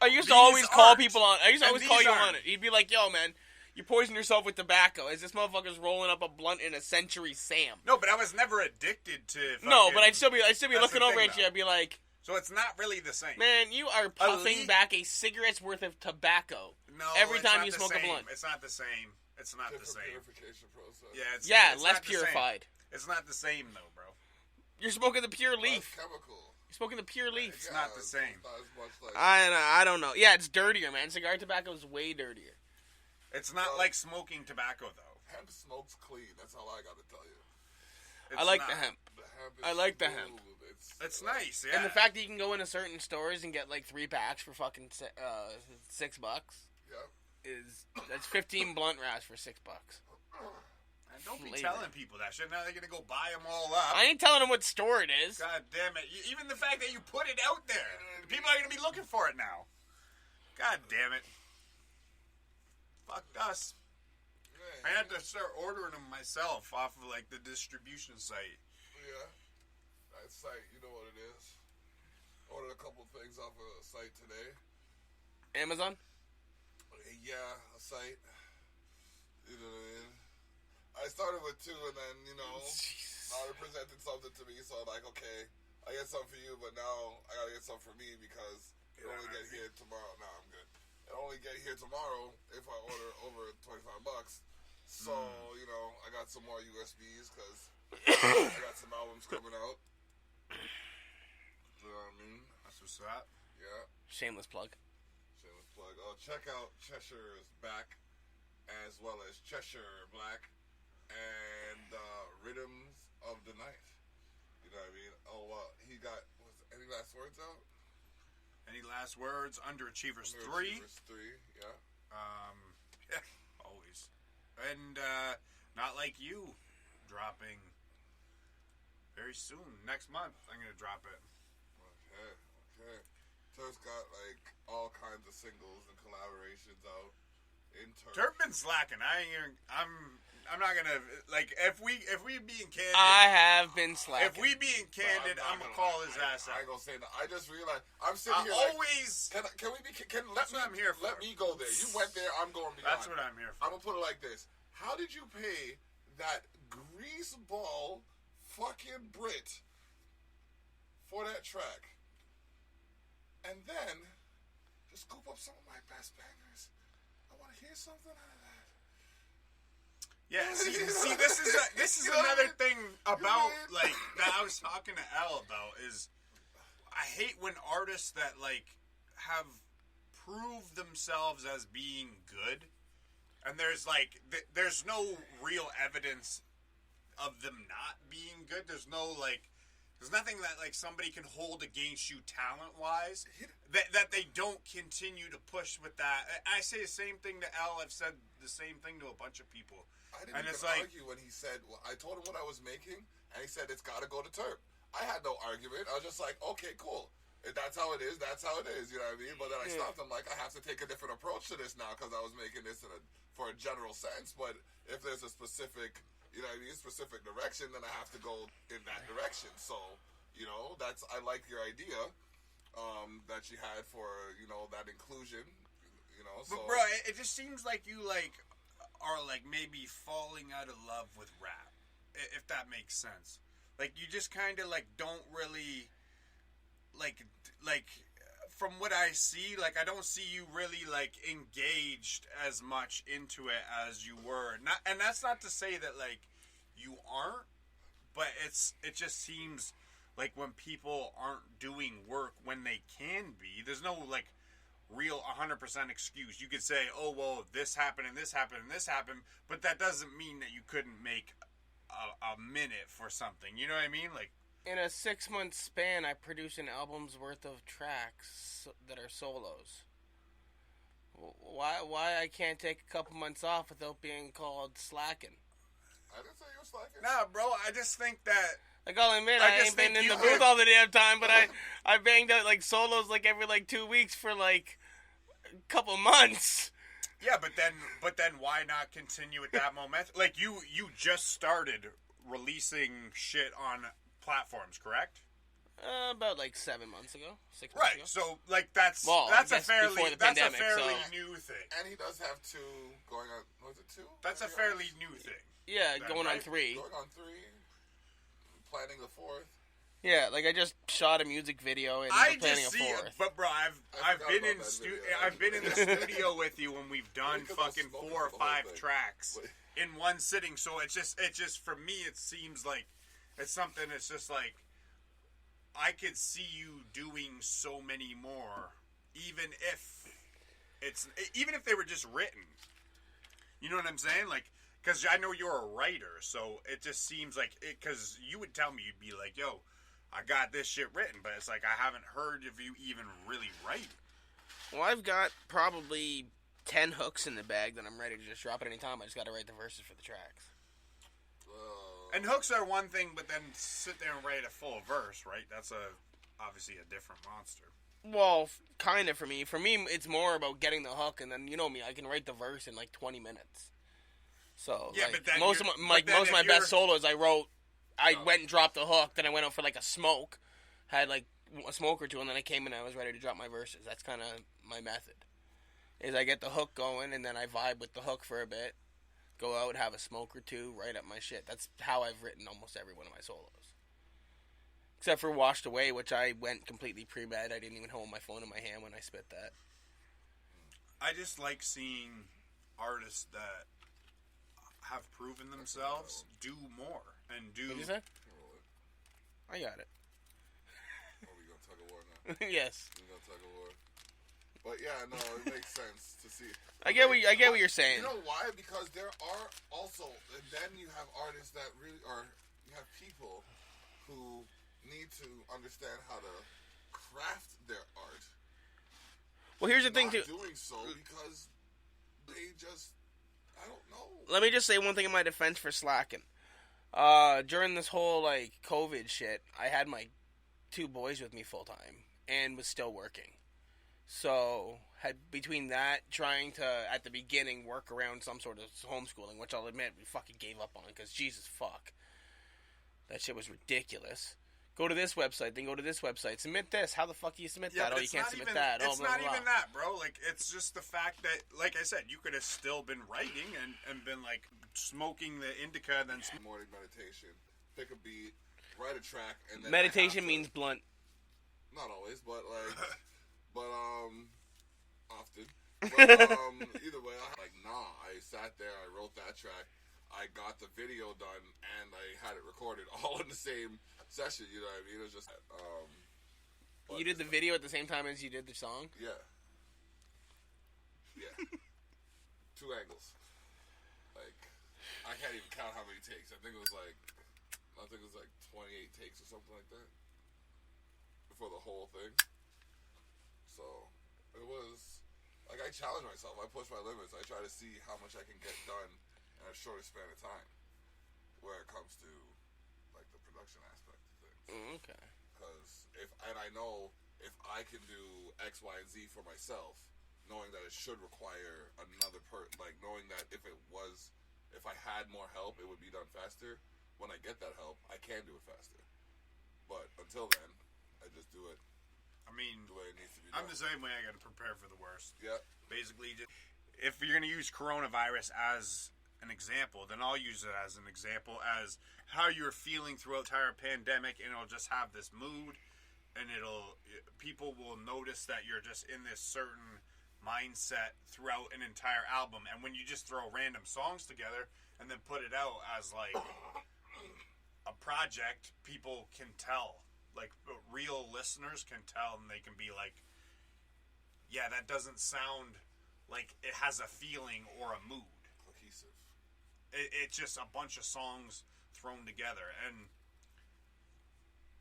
[SPEAKER 3] I used to always call
[SPEAKER 2] aren't.
[SPEAKER 3] people on. I used to
[SPEAKER 2] And
[SPEAKER 3] always call
[SPEAKER 2] these
[SPEAKER 3] you
[SPEAKER 2] aren't.
[SPEAKER 3] on it. You'd be like, "Yo, man, you poison yourself with tobacco." As this motherfucker's rolling up a blunt in a Century Sam.
[SPEAKER 2] No, but I was never addicted to.
[SPEAKER 3] No,
[SPEAKER 2] fucking-
[SPEAKER 3] but I'd still be
[SPEAKER 2] That's
[SPEAKER 3] looking
[SPEAKER 2] the
[SPEAKER 3] over
[SPEAKER 2] thing,
[SPEAKER 3] at you.
[SPEAKER 2] though.
[SPEAKER 3] I'd be like,
[SPEAKER 2] So it's not really the same.
[SPEAKER 3] "Man, you are puffing
[SPEAKER 2] Elite-
[SPEAKER 3] back a cigarette's worth of tobacco
[SPEAKER 2] No,
[SPEAKER 3] every
[SPEAKER 2] it's
[SPEAKER 3] time
[SPEAKER 2] not
[SPEAKER 3] you
[SPEAKER 2] the
[SPEAKER 3] smoke a
[SPEAKER 2] same.
[SPEAKER 3] blunt."
[SPEAKER 2] It's not the same. It's not the
[SPEAKER 1] Different
[SPEAKER 2] same.
[SPEAKER 1] purification process.
[SPEAKER 2] Yeah, it's
[SPEAKER 3] Less
[SPEAKER 2] not the same.
[SPEAKER 3] purified.
[SPEAKER 2] It's not the same though, bro.
[SPEAKER 3] You're smoking the pure
[SPEAKER 1] Less
[SPEAKER 3] leaf.
[SPEAKER 1] chemical.
[SPEAKER 3] You're smoking the pure leaf.
[SPEAKER 2] It's not the same.
[SPEAKER 1] Not as much like.
[SPEAKER 3] I don't know. Yeah, it's dirtier, man. Cigar tobacco is way dirtier.
[SPEAKER 2] It's not like smoking tobacco though.
[SPEAKER 1] Hemp smokes clean. That's all I gotta tell you.
[SPEAKER 3] I like
[SPEAKER 2] not.
[SPEAKER 3] the hemp.
[SPEAKER 1] The hemp is
[SPEAKER 3] I like the
[SPEAKER 1] smooth.
[SPEAKER 3] hemp.
[SPEAKER 2] It's nice, yeah.
[SPEAKER 3] And the fact that you can go into certain stores and get like 3 packs for fucking $6
[SPEAKER 1] Yeah.
[SPEAKER 3] that's 15 blunt wraps for $6.
[SPEAKER 2] And don't be
[SPEAKER 3] Flavor.
[SPEAKER 2] telling people that shit. Now they're gonna go buy them all up.
[SPEAKER 3] I ain't telling them what store it is.
[SPEAKER 2] God damn it! Even the fact that you put it out there, people are gonna be looking for it now. God damn it! Fuck us. I had to start ordering them myself off of like the distribution site.
[SPEAKER 1] Yeah. That site, you know what it is. Ordered a couple things off a site today.
[SPEAKER 3] Amazon?
[SPEAKER 1] Yeah, a site. You know what I mean? I started with 2 and then, now it presented something to me, so I'm like, okay, I get something for you, but now I gotta get something for me because it only get here tomorrow. Nah, I'm good. It only get here tomorrow if I order over $25. So, I got some more USBs because I got some albums coming out. You know what I mean?
[SPEAKER 2] That's what's up.
[SPEAKER 1] Yeah.
[SPEAKER 3] Shameless plug.
[SPEAKER 1] Shameless plug. Oh, check out Cheshire's Back, as well as Cheshire Black, and Rhythms of the Night. You know what I mean? Oh, he got, any last words out?
[SPEAKER 2] Any last words? Underachievers 3.
[SPEAKER 1] Underachievers 3, yeah.
[SPEAKER 2] Yeah, always. And Not Like You dropping very soon. Next month, I'm going to drop it.
[SPEAKER 1] Okay. Turp's got like all kinds of singles and collaborations out in Turp.
[SPEAKER 2] Turp been slacking. I'm not gonna like if we being candid.
[SPEAKER 3] I have been slacking.
[SPEAKER 2] If we being candid, I'm gonna call his ass
[SPEAKER 1] I
[SPEAKER 2] out.
[SPEAKER 1] ain't gonna say that. I just realized I'm sitting here.
[SPEAKER 2] Always.
[SPEAKER 1] Can we be?
[SPEAKER 2] That's what I'm here for.
[SPEAKER 1] Let me go there. You went there. I'm going beyond.
[SPEAKER 2] That's what I'm here for.
[SPEAKER 1] I'm gonna put it like this. How did you pay that greaseball fucking Brit for that track? And then, just scoop up some of my best bangers. I want to hear something out of that.
[SPEAKER 2] Yeah, see, this is another thing about like that I was talking to Al about is I hate when artists that like have proved themselves as being good, and there's like there's no real evidence of them not being good. There's nothing that like somebody can hold against you talent wise that they don't continue to push with that. I say the same thing to Al. I've said the same thing to a bunch of people.
[SPEAKER 1] I didn't even argue when he said, I told him what I was making, and he said it's got to go to Turp. I had no argument. I was just like, okay, cool. If that's how it is, that's how it is. You know what I mean? But then I stopped. I'm like, I have to take a different approach to this now because I was making this for a general sense. But if there's a specific, specific direction, then I have to go in that direction. So, I like your idea that you had for, that inclusion, So.
[SPEAKER 2] But bro, it just seems like you are maybe falling out of love with rap, if that makes sense. Like you just kind of don't really like from what I see, I don't see you really engaged as much into it as you were. And that's not to say that you aren't, but it just seems like when people aren't doing work when they can be, there's no real 100% excuse. You could say, oh well, this happened and this happened and this happened, but that doesn't mean that you couldn't make a minute for something. You know what I mean?
[SPEAKER 3] In a 6-month span, I produced an album's worth of tracks that are solos. Why I can't take a couple months off without being called slacking?
[SPEAKER 1] I didn't say you were slacking.
[SPEAKER 2] Nah, bro, I just think that...
[SPEAKER 3] I'll admit, I ain't been in the booth all the damn time, but I banged out solos every 2 weeks for a couple months.
[SPEAKER 2] Yeah, but then why not continue with that momentum? You just started releasing shit on platforms, correct?
[SPEAKER 3] About 7 months ago, 6 months
[SPEAKER 2] right.
[SPEAKER 3] ago.
[SPEAKER 2] So that's a fairly new thing.
[SPEAKER 1] And he does have 2 going on. Was it 2?
[SPEAKER 2] That's a fairly new thing.
[SPEAKER 3] Yeah, going on 3.
[SPEAKER 1] Going on 3. Planning the 4th.
[SPEAKER 3] Yeah, I just shot a music video and
[SPEAKER 2] I
[SPEAKER 3] planning
[SPEAKER 2] just
[SPEAKER 3] a
[SPEAKER 2] see
[SPEAKER 3] 4th.
[SPEAKER 2] it, but bro, I've been in the studio with you when we've done fucking 4 or 5 tracks in one sitting. So it's just for me, it seems like it's something. It's just I could see you doing so many more, even if they were just written. You know what I'm saying? because I know you're a writer, so it just seems like it. Because you would tell me, you'd be like, "Yo, I got this shit written," but it's like I haven't heard of you even really write.
[SPEAKER 3] Well, I've got probably 10 hooks in the bag that I'm ready to just drop at any time. I just got to write the verses for the tracks.
[SPEAKER 2] And hooks are one thing, but then sit there and write a full verse, right? That's obviously a different monster.
[SPEAKER 3] Well, kind of for me. For me, it's more about getting the hook, and then, you know me, I can write the verse in like 20 minutes. So,
[SPEAKER 2] Yeah,
[SPEAKER 3] like,
[SPEAKER 2] but then
[SPEAKER 3] most of my best solos I wrote, I went and dropped the hook, then I went out for like a smoke, had like a smoke or two, and then I came in and I was ready to drop my verses. That's kind of my method. Is I get the hook going, and then I vibe with the hook for a bit, go out, have a smoke or two, write up my shit. That's how I've written almost every one of my solos. Except for Washed Away, which I went completely pre-med. I didn't even hold my phone in my hand when I spit that.
[SPEAKER 2] I just like seeing artists that have proven themselves do more and do.
[SPEAKER 3] What did you say? I got it.
[SPEAKER 1] Are we gonna tug of war now?
[SPEAKER 3] Yes.
[SPEAKER 1] We gonna tug of war. But yeah, no, it makes sense to see.
[SPEAKER 3] I get what you're saying.
[SPEAKER 1] You know why? Because there are also, and then you have artists that really are. You have people who need to understand how to craft their art.
[SPEAKER 3] Well, here's the thing too.
[SPEAKER 1] Doing so because they just, I don't know.
[SPEAKER 3] Let me just say one thing in my defense for slacking. During this whole like COVID shit, I had my 2 boys with me full time and was still working. So had between that, trying to at the beginning work around some sort of homeschooling, which I'll admit we fucking gave up on because Jesus fuck, that shit was ridiculous. Go to this website, then go to this website. Submit this. How the fuck do you submit that? Oh, you can't submit that.
[SPEAKER 2] It's
[SPEAKER 3] blah,
[SPEAKER 2] not
[SPEAKER 3] blah,
[SPEAKER 2] even
[SPEAKER 3] blah.
[SPEAKER 2] that, bro. Like, it's just the fact that, like I said, you could have still been writing and been, like, smoking the indica and then...
[SPEAKER 1] Morning meditation. Pick a beat, write a track, and then...
[SPEAKER 3] Meditation means blunt.
[SPEAKER 1] Not always, but, like... often. But, either way, I sat there, I wrote that track, I got the video done, and I had it recorded all in the same session, you know what I mean? It was just,
[SPEAKER 3] You did the video at the same time as you did the song?
[SPEAKER 1] Yeah. Yeah. 2 angles. Like, I can't even count how many takes. I think it was like 28 takes or something like that. For the whole thing. So, it was, like, I challenge myself. I push my limits. I try to see how much I can get done in a shorter span of time. Where it comes to, like, the production aspect of things.
[SPEAKER 3] Okay.
[SPEAKER 1] Because I know if I can do X, Y, and Z for myself, knowing that it should require another knowing that if I had more help, it would be done faster. When I get that help, I can do it faster. But until then, I just do it.
[SPEAKER 2] I mean,
[SPEAKER 1] the way it needs to be done.
[SPEAKER 2] I'm the same way. I got to prepare for the worst.
[SPEAKER 1] Yeah.
[SPEAKER 2] Basically, if you're going to use coronavirus as an example, then I'll use it as an example as how you're feeling throughout the entire pandemic, and it'll just have this mood, and people will notice that you're just in this certain mindset throughout an entire album. And when you just throw random songs together and then put it out as like a project, people can tell. Like, real listeners can tell, and they can be like, yeah, that doesn't sound like it has a feeling or a mood.
[SPEAKER 1] Cohesive.
[SPEAKER 2] It's just a bunch of songs thrown together. And,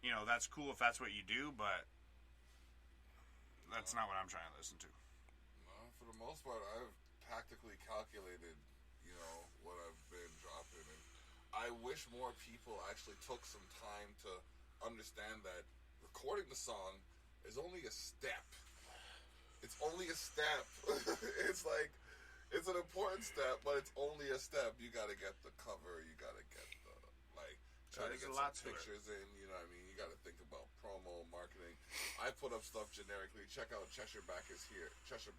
[SPEAKER 2] you know, that's cool if that's what you do, but that's not what I'm trying to listen to.
[SPEAKER 1] No, for the most part, I've tactically calculated, you know, what I've been dropping. And I wish more people actually took some time to understand that recording the song is only a step. It's only a step. It's like, it's an important step, but it's only a step. You gotta get the cover, you gotta get the, like, try to get some pictures in, you know what I mean? You gotta think about promo, marketing. I put up stuff generically. Check out Cheshire Black is here, and Cheshire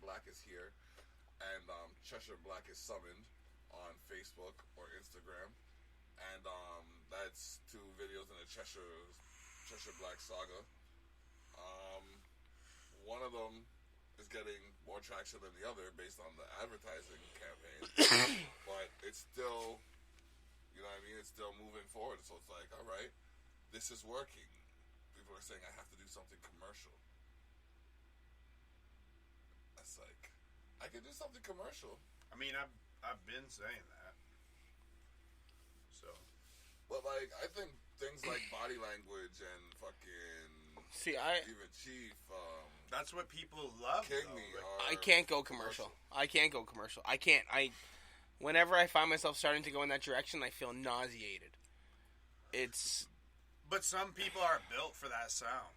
[SPEAKER 1] Black is summoned on Facebook or Instagram. And that's 2 videos in the Cheshire Black saga. One of them is getting more traction than the other based on the advertising campaign. But it's still, you know what I mean? It's still moving forward. So it's like, all right, this is working. People are saying I have to do something commercial. It's like, I can do something commercial.
[SPEAKER 2] I mean, I've been saying that.
[SPEAKER 1] But like, I think things like body language and fucking even Chief.
[SPEAKER 2] That's what people love.
[SPEAKER 3] I can't go commercial. I can't. Whenever I find myself starting to go in that direction, I feel nauseated.
[SPEAKER 2] But some people are built for that sound,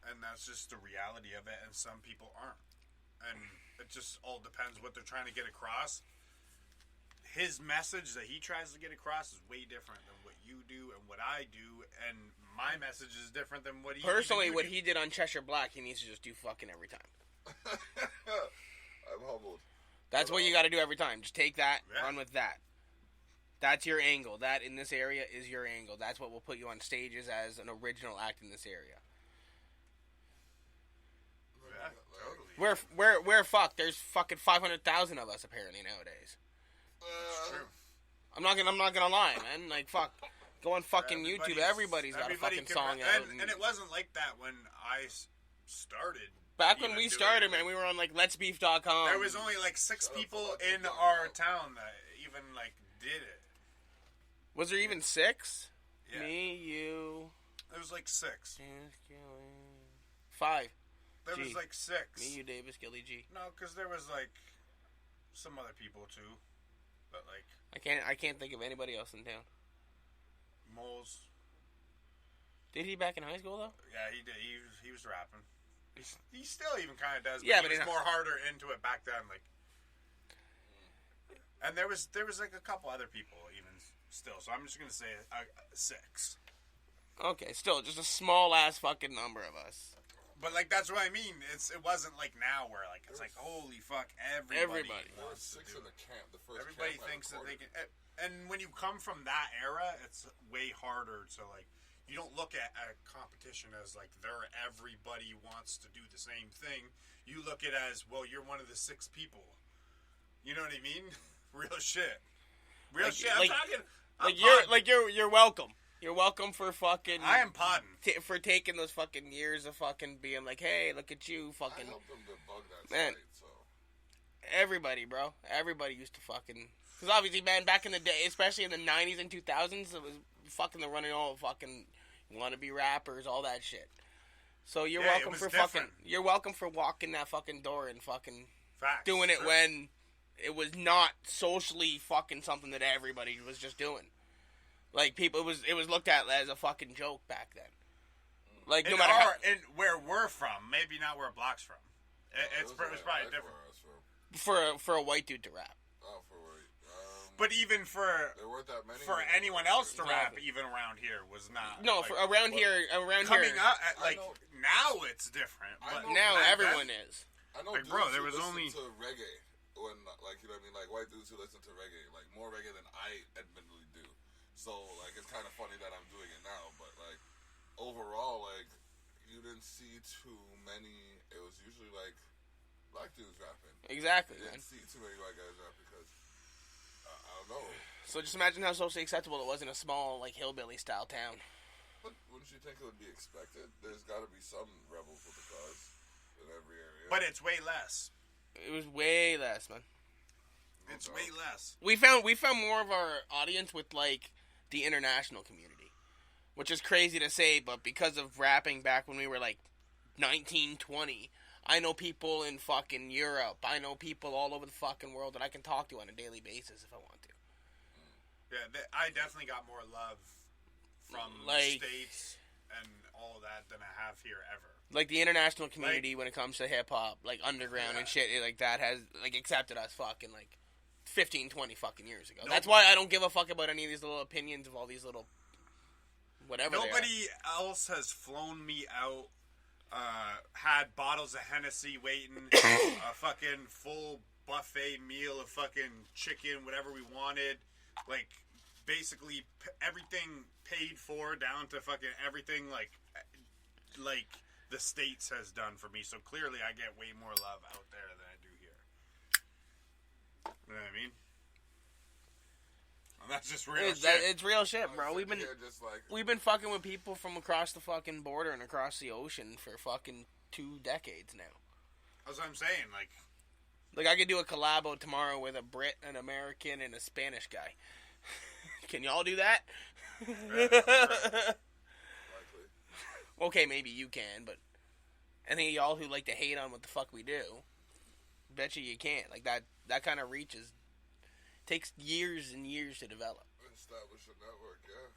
[SPEAKER 2] and that's just the reality of it. And some people aren't, and it just all depends what they're trying to get across. His message that he tries to get across is way different than what you do and what I do, and my message is different than what he.
[SPEAKER 3] Personally, what he did on Cheshire Black, he needs to just do fucking every time.
[SPEAKER 1] I'm humbled.
[SPEAKER 3] That's what you got to do every time. Just take that, run with that. That's your angle. That in this area is your angle. That's what will put you on stages as an original act in this area.
[SPEAKER 2] Yeah, totally.
[SPEAKER 3] We're fucked. There's fucking 500,000 of us apparently nowadays.
[SPEAKER 2] It's true.
[SPEAKER 3] I'm not gonna lie, man. Like fuck, go on fucking YouTube. Everybody's got a fucking song out.
[SPEAKER 2] And it wasn't like that when I started.
[SPEAKER 3] Back when we started, man, we were on like letsbeef.com.
[SPEAKER 2] There was only like 6 people in our town that even like did it.
[SPEAKER 3] Was there even 6?
[SPEAKER 2] Yeah.
[SPEAKER 3] Me, you.
[SPEAKER 2] There was like 6.
[SPEAKER 3] 5.
[SPEAKER 2] There was like 6.
[SPEAKER 3] Me, you, Davis, Gilly G.
[SPEAKER 2] No, because there was like some other people too, but like
[SPEAKER 3] I can't think of anybody else in town.
[SPEAKER 2] Moles.
[SPEAKER 3] Did he back in high school though?
[SPEAKER 2] Yeah, he did. He was rapping. He still even kind of does. But
[SPEAKER 3] yeah,
[SPEAKER 2] but he was more harder into it back then. Like, and there was like a couple other people even still. So I'm just gonna say 6.
[SPEAKER 3] Okay, still just a small ass fucking number of us.
[SPEAKER 2] But like that's what I mean. It wasn't like now where like it's like holy fuck everybody.
[SPEAKER 1] There were 6 in the camp. The first
[SPEAKER 2] everybody
[SPEAKER 1] camp
[SPEAKER 2] thinks that they can. And when you come from that era, it's way harder to like. You don't look at a competition as like everybody wants to do the same thing. You look at it as well. You're one of the 6 people. You know what I mean? Real shit. Real shit. I'm talking.
[SPEAKER 3] You're welcome. You're welcome for fucking.
[SPEAKER 2] I am podding
[SPEAKER 3] for taking those fucking years of fucking being like, hey, look at you, fucking.
[SPEAKER 1] I helped them debug that
[SPEAKER 3] man.
[SPEAKER 1] site, so.
[SPEAKER 3] Everybody, bro. Everybody used to fucking. Because obviously, man, back in the day, especially in the 90s and 2000s, it was fucking the running all fucking wannabe rappers, all that shit. So you're welcome for
[SPEAKER 2] different.
[SPEAKER 3] fucking. You're welcome for walking that fucking door and fucking
[SPEAKER 2] Facts.
[SPEAKER 3] doing it when it was not socially fucking something that everybody was just doing. Like people, it was looked at as a fucking joke back then. Like no matter how,
[SPEAKER 2] and where we're from, maybe not where Block's from. It was probably different
[SPEAKER 3] for a white dude to rap.
[SPEAKER 1] Oh, for white.
[SPEAKER 2] But even for
[SPEAKER 1] there weren't that many
[SPEAKER 2] for anyone else to rap, even around here, was not.
[SPEAKER 3] No,
[SPEAKER 2] like,
[SPEAKER 3] for around here,
[SPEAKER 2] coming up, like now it's different. But
[SPEAKER 3] now everyone is.
[SPEAKER 1] I know,
[SPEAKER 2] like, bro, there was
[SPEAKER 1] listen
[SPEAKER 2] only
[SPEAKER 1] to reggae when, like, you know what I mean, like white dudes who listen to reggae, like more reggae than I admittedly do. So like it's kind of funny that I'm doing it now, but like overall, like you didn't see too many. It was usually like black dudes rapping.
[SPEAKER 3] Exactly.
[SPEAKER 1] You didn't see too many white guys rap because I don't know.
[SPEAKER 3] So just imagine how socially acceptable it was in a small like hillbilly style town.
[SPEAKER 1] But wouldn't you think it would be expected? There's got to be some rebels with the cause in every area.
[SPEAKER 2] But it's way less.
[SPEAKER 3] It was way less, man.
[SPEAKER 2] It's way less.
[SPEAKER 3] We found more of our audience with like the international community, which is crazy to say, but because of rapping back when we were like 19, 20, I know people in fucking Europe. I know people all over the fucking world that I can talk to on a daily basis if I want to.
[SPEAKER 2] Yeah, I definitely got more love from the States and all of that than I have here ever.
[SPEAKER 3] Like the international community when it comes to hip hop, like underground and shit like that has like accepted us fucking like 15, 20 fucking years ago. That's why I don't give a fuck about any of these little opinions of all these little whatever.
[SPEAKER 2] Nobody else has flown me out, had bottles of Hennessy waiting, a fucking full buffet meal of fucking chicken, whatever we wanted. Like, basically everything paid for down to fucking everything like the States has done for me. So clearly I get way more love out there than I do here. You know what I mean? And that's just real shit.
[SPEAKER 3] It's real shit, bro. We've been fucking with people from across the fucking border and across the ocean for fucking 2 decades now.
[SPEAKER 2] That's what I'm saying.
[SPEAKER 3] Like I could do a collabo tomorrow with a Brit, an American, and a Spanish guy. Can y'all do that?
[SPEAKER 1] Likely.
[SPEAKER 3] Okay, maybe you can, but any of y'all who like to hate on what the fuck we do, bet you can't. Like that kind of reach takes years and years to develop.
[SPEAKER 1] Establish a network, yeah.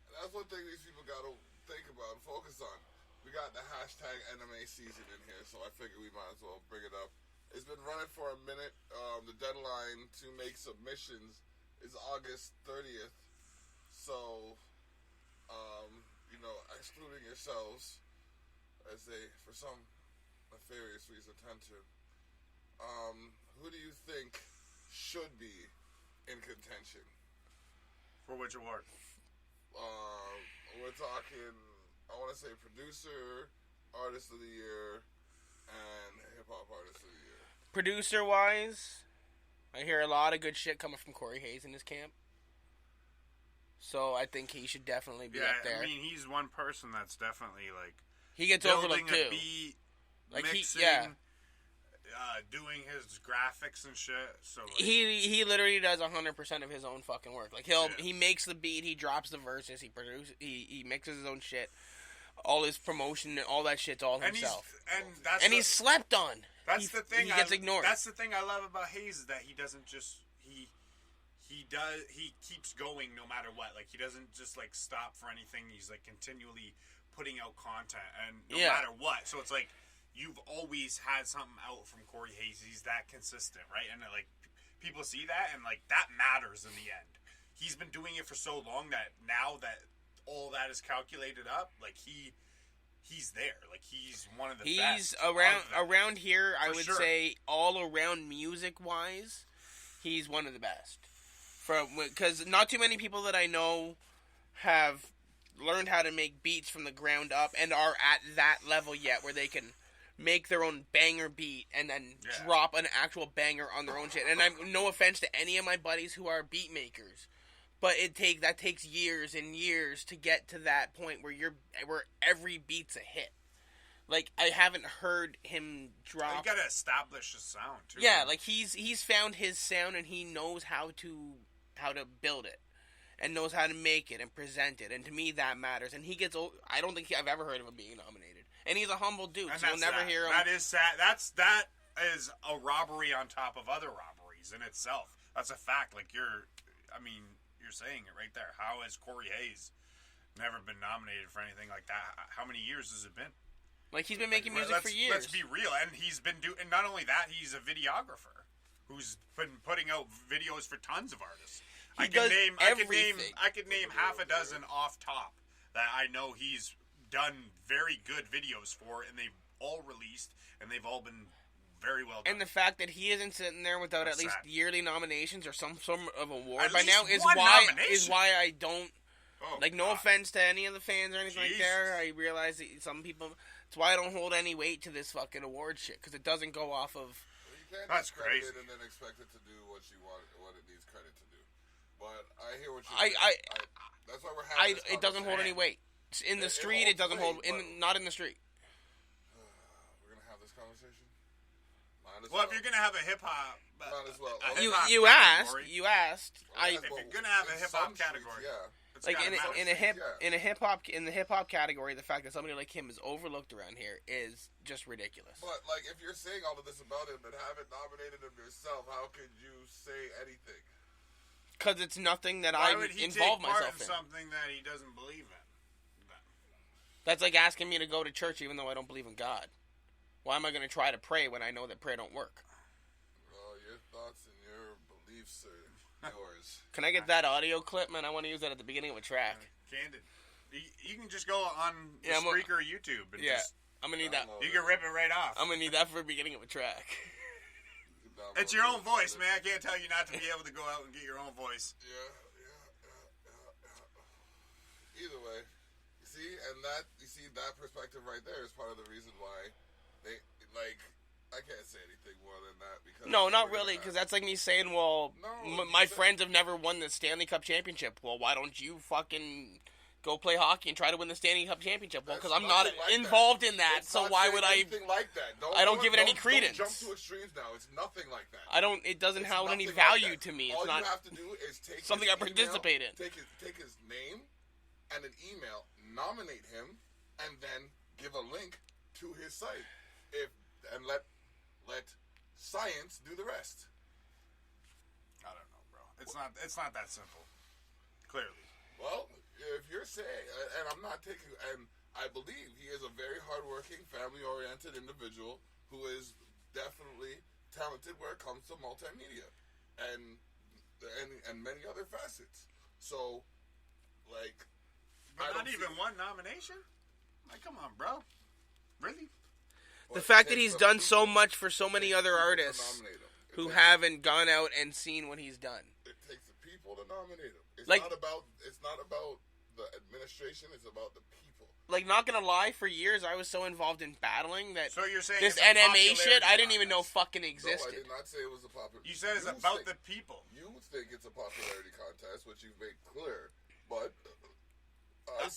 [SPEAKER 1] And that's one thing these people gotta think about and focus on. We got the hashtag anime season in here, so I figured we might as well bring it up. It's been running for a minute. The deadline to make submissions is August 30th. So, excluding yourselves, as they, for some nefarious reason, tend to. Who do you think should be in contention?
[SPEAKER 2] For which award?
[SPEAKER 1] We're talking, I want to say producer, artist of the year, and hip-hop artist of the year.
[SPEAKER 3] Producer-wise, I hear a lot of good shit coming from Corey Hayes in his camp. So I think he should definitely be up there.
[SPEAKER 2] I mean, he's one person that's definitely, like,
[SPEAKER 3] he gets overlooked, too.
[SPEAKER 2] A beat,
[SPEAKER 3] like
[SPEAKER 2] mixing, doing his graphics and shit. So like,
[SPEAKER 3] he literally does 100% of his own fucking work. Like he makes the beat, he drops the verses, he mixes his own shit. All his promotion, all that shit's all himself. He's slept on.
[SPEAKER 2] That's the thing.
[SPEAKER 3] He gets ignored.
[SPEAKER 2] That's the thing I love about Hayes is that he doesn't just he keeps going no matter what. Like he doesn't just like stop for anything. He's like continually putting out content and no matter what. So it's like you've always had something out from Corey Hayes. He's that consistent, right? And like people see that and like that matters in the end. He's been doing it for so long that now that all that is calculated up, like he's there. Like he's one of the best.
[SPEAKER 3] He's around here, I would say all around music wise, he's one of the best. Because not too many people that I know have learned how to make beats from the ground up and are at that level yet where they can make their own banger beat and then drop an actual banger on their own shit. And I'm no offense to any of my buddies who are beat makers, but that takes years and years to get to that point where every beat's a hit. Like I haven't heard him drop.
[SPEAKER 2] You gotta establish a sound too.
[SPEAKER 3] Yeah, like he's found his sound and he knows how to build it and knows how to make it and present it. And to me that matters. And he gets. I don't think I've ever heard of him being nominated. And he's a humble dude,
[SPEAKER 2] and
[SPEAKER 3] so you'll never hear him.
[SPEAKER 2] That is sad. That is a robbery on top of other robberies in itself. That's a fact. Like you're saying it right there. How has Corey Hayes never been nominated for anything like that? How many years has it been?
[SPEAKER 3] Like he's been making music for years.
[SPEAKER 2] Let's be real, and he's been doing. And not only that, he's a videographer who's been putting out videos for tons of artists. I could name half a dozen off top that I know he's done very good videos for, and they've all released, and they've all been very well done.
[SPEAKER 3] And the fact that he isn't sitting there without at least yearly nominations or some sort of award
[SPEAKER 2] at
[SPEAKER 3] by now is why I don't. No offense to any of the fans or anything like that. I realize that some people. It's why I don't hold any weight to this fucking award shit because it doesn't go off of.
[SPEAKER 1] That's crazy. And then expect it to do what it needs credit to do. But I hear what you're saying. That's why we're having.
[SPEAKER 3] It doesn't hold any weight. In the street, it doesn't hold. Not in the street.
[SPEAKER 1] We're gonna have this conversation.
[SPEAKER 2] If you're gonna have a hip hop,
[SPEAKER 1] might as well.
[SPEAKER 3] You asked.
[SPEAKER 2] If you're gonna have a hip hop category,
[SPEAKER 3] like in the hip hop category, the fact that somebody like him is overlooked around here is just ridiculous.
[SPEAKER 1] But like, if you're saying all of this about him and haven't nominated him yourself, how could you say anything?
[SPEAKER 3] Because it's nothing that I would involve myself in.
[SPEAKER 2] Something that he doesn't believe in.
[SPEAKER 3] That's like asking me to go to church even though I don't believe in God. Why am I going to try to pray when I know that prayer don't work?
[SPEAKER 1] Well, your thoughts and your beliefs are yours.
[SPEAKER 3] Can I get that audio clip, man? I want to use that at the beginning of a track.
[SPEAKER 2] Candid. You can just go on the Spreaker or YouTube. And
[SPEAKER 3] I'm going to need that.
[SPEAKER 2] You can rip it right off.
[SPEAKER 3] I'm going to need that for the beginning of a track.
[SPEAKER 2] It's your own voice, man. I can't tell you not to be able to go out and get your own voice.
[SPEAKER 1] Yeah. Either way, you see that perspective right there is part of the reason why they I can't say anything more than that because
[SPEAKER 3] no, not really, because that's like me saying, well, my friends have never won the Stanley Cup championship. Well, why don't you fucking Go play hockey and try to win the Stanley Cup championship. Well, because I'm not
[SPEAKER 1] nothing like
[SPEAKER 3] involved
[SPEAKER 1] that.
[SPEAKER 3] in that,
[SPEAKER 1] It's
[SPEAKER 3] so
[SPEAKER 1] not
[SPEAKER 3] why
[SPEAKER 1] saying
[SPEAKER 3] would I?
[SPEAKER 1] anything like that.
[SPEAKER 3] I don't give it any credence.
[SPEAKER 1] Don't jump to extremes now. It's nothing like that.
[SPEAKER 3] It doesn't
[SPEAKER 1] It's
[SPEAKER 3] have any
[SPEAKER 1] nothing
[SPEAKER 3] value
[SPEAKER 1] like that.
[SPEAKER 3] to me.
[SPEAKER 1] All
[SPEAKER 3] It's not
[SPEAKER 1] you have to do is take
[SPEAKER 3] something
[SPEAKER 1] his
[SPEAKER 3] I participate in.
[SPEAKER 1] Take his name and an email, nominate him, and then give a link to his site. And let science do the rest.
[SPEAKER 2] I don't know, bro. It's not that simple. Clearly.
[SPEAKER 1] Well, if you're saying, and I'm not taking, and I believe he is a very hardworking, family-oriented individual who is definitely talented where it comes to multimedia and many other facets. So, like,
[SPEAKER 2] but not even one nomination? Like, come on, bro. Really?
[SPEAKER 3] The fact that he's done so much for so many other artists who haven't gone out and seen what he's done.
[SPEAKER 1] It takes the people to nominate him. It's
[SPEAKER 3] Like-
[SPEAKER 1] not about the administration. It's about the people.
[SPEAKER 3] Like, not gonna lie, for years I was so involved in battling that
[SPEAKER 2] So you're saying
[SPEAKER 3] this
[SPEAKER 2] it's a
[SPEAKER 3] NMA shit
[SPEAKER 2] popularity
[SPEAKER 3] I didn't even know
[SPEAKER 2] contest.
[SPEAKER 3] fucking
[SPEAKER 1] No, I
[SPEAKER 3] existed.
[SPEAKER 1] did not say it was a popular.
[SPEAKER 2] You said it's
[SPEAKER 1] You
[SPEAKER 2] about
[SPEAKER 1] think-
[SPEAKER 2] the people.
[SPEAKER 1] You think it's a popularity contest, which you've made clear, but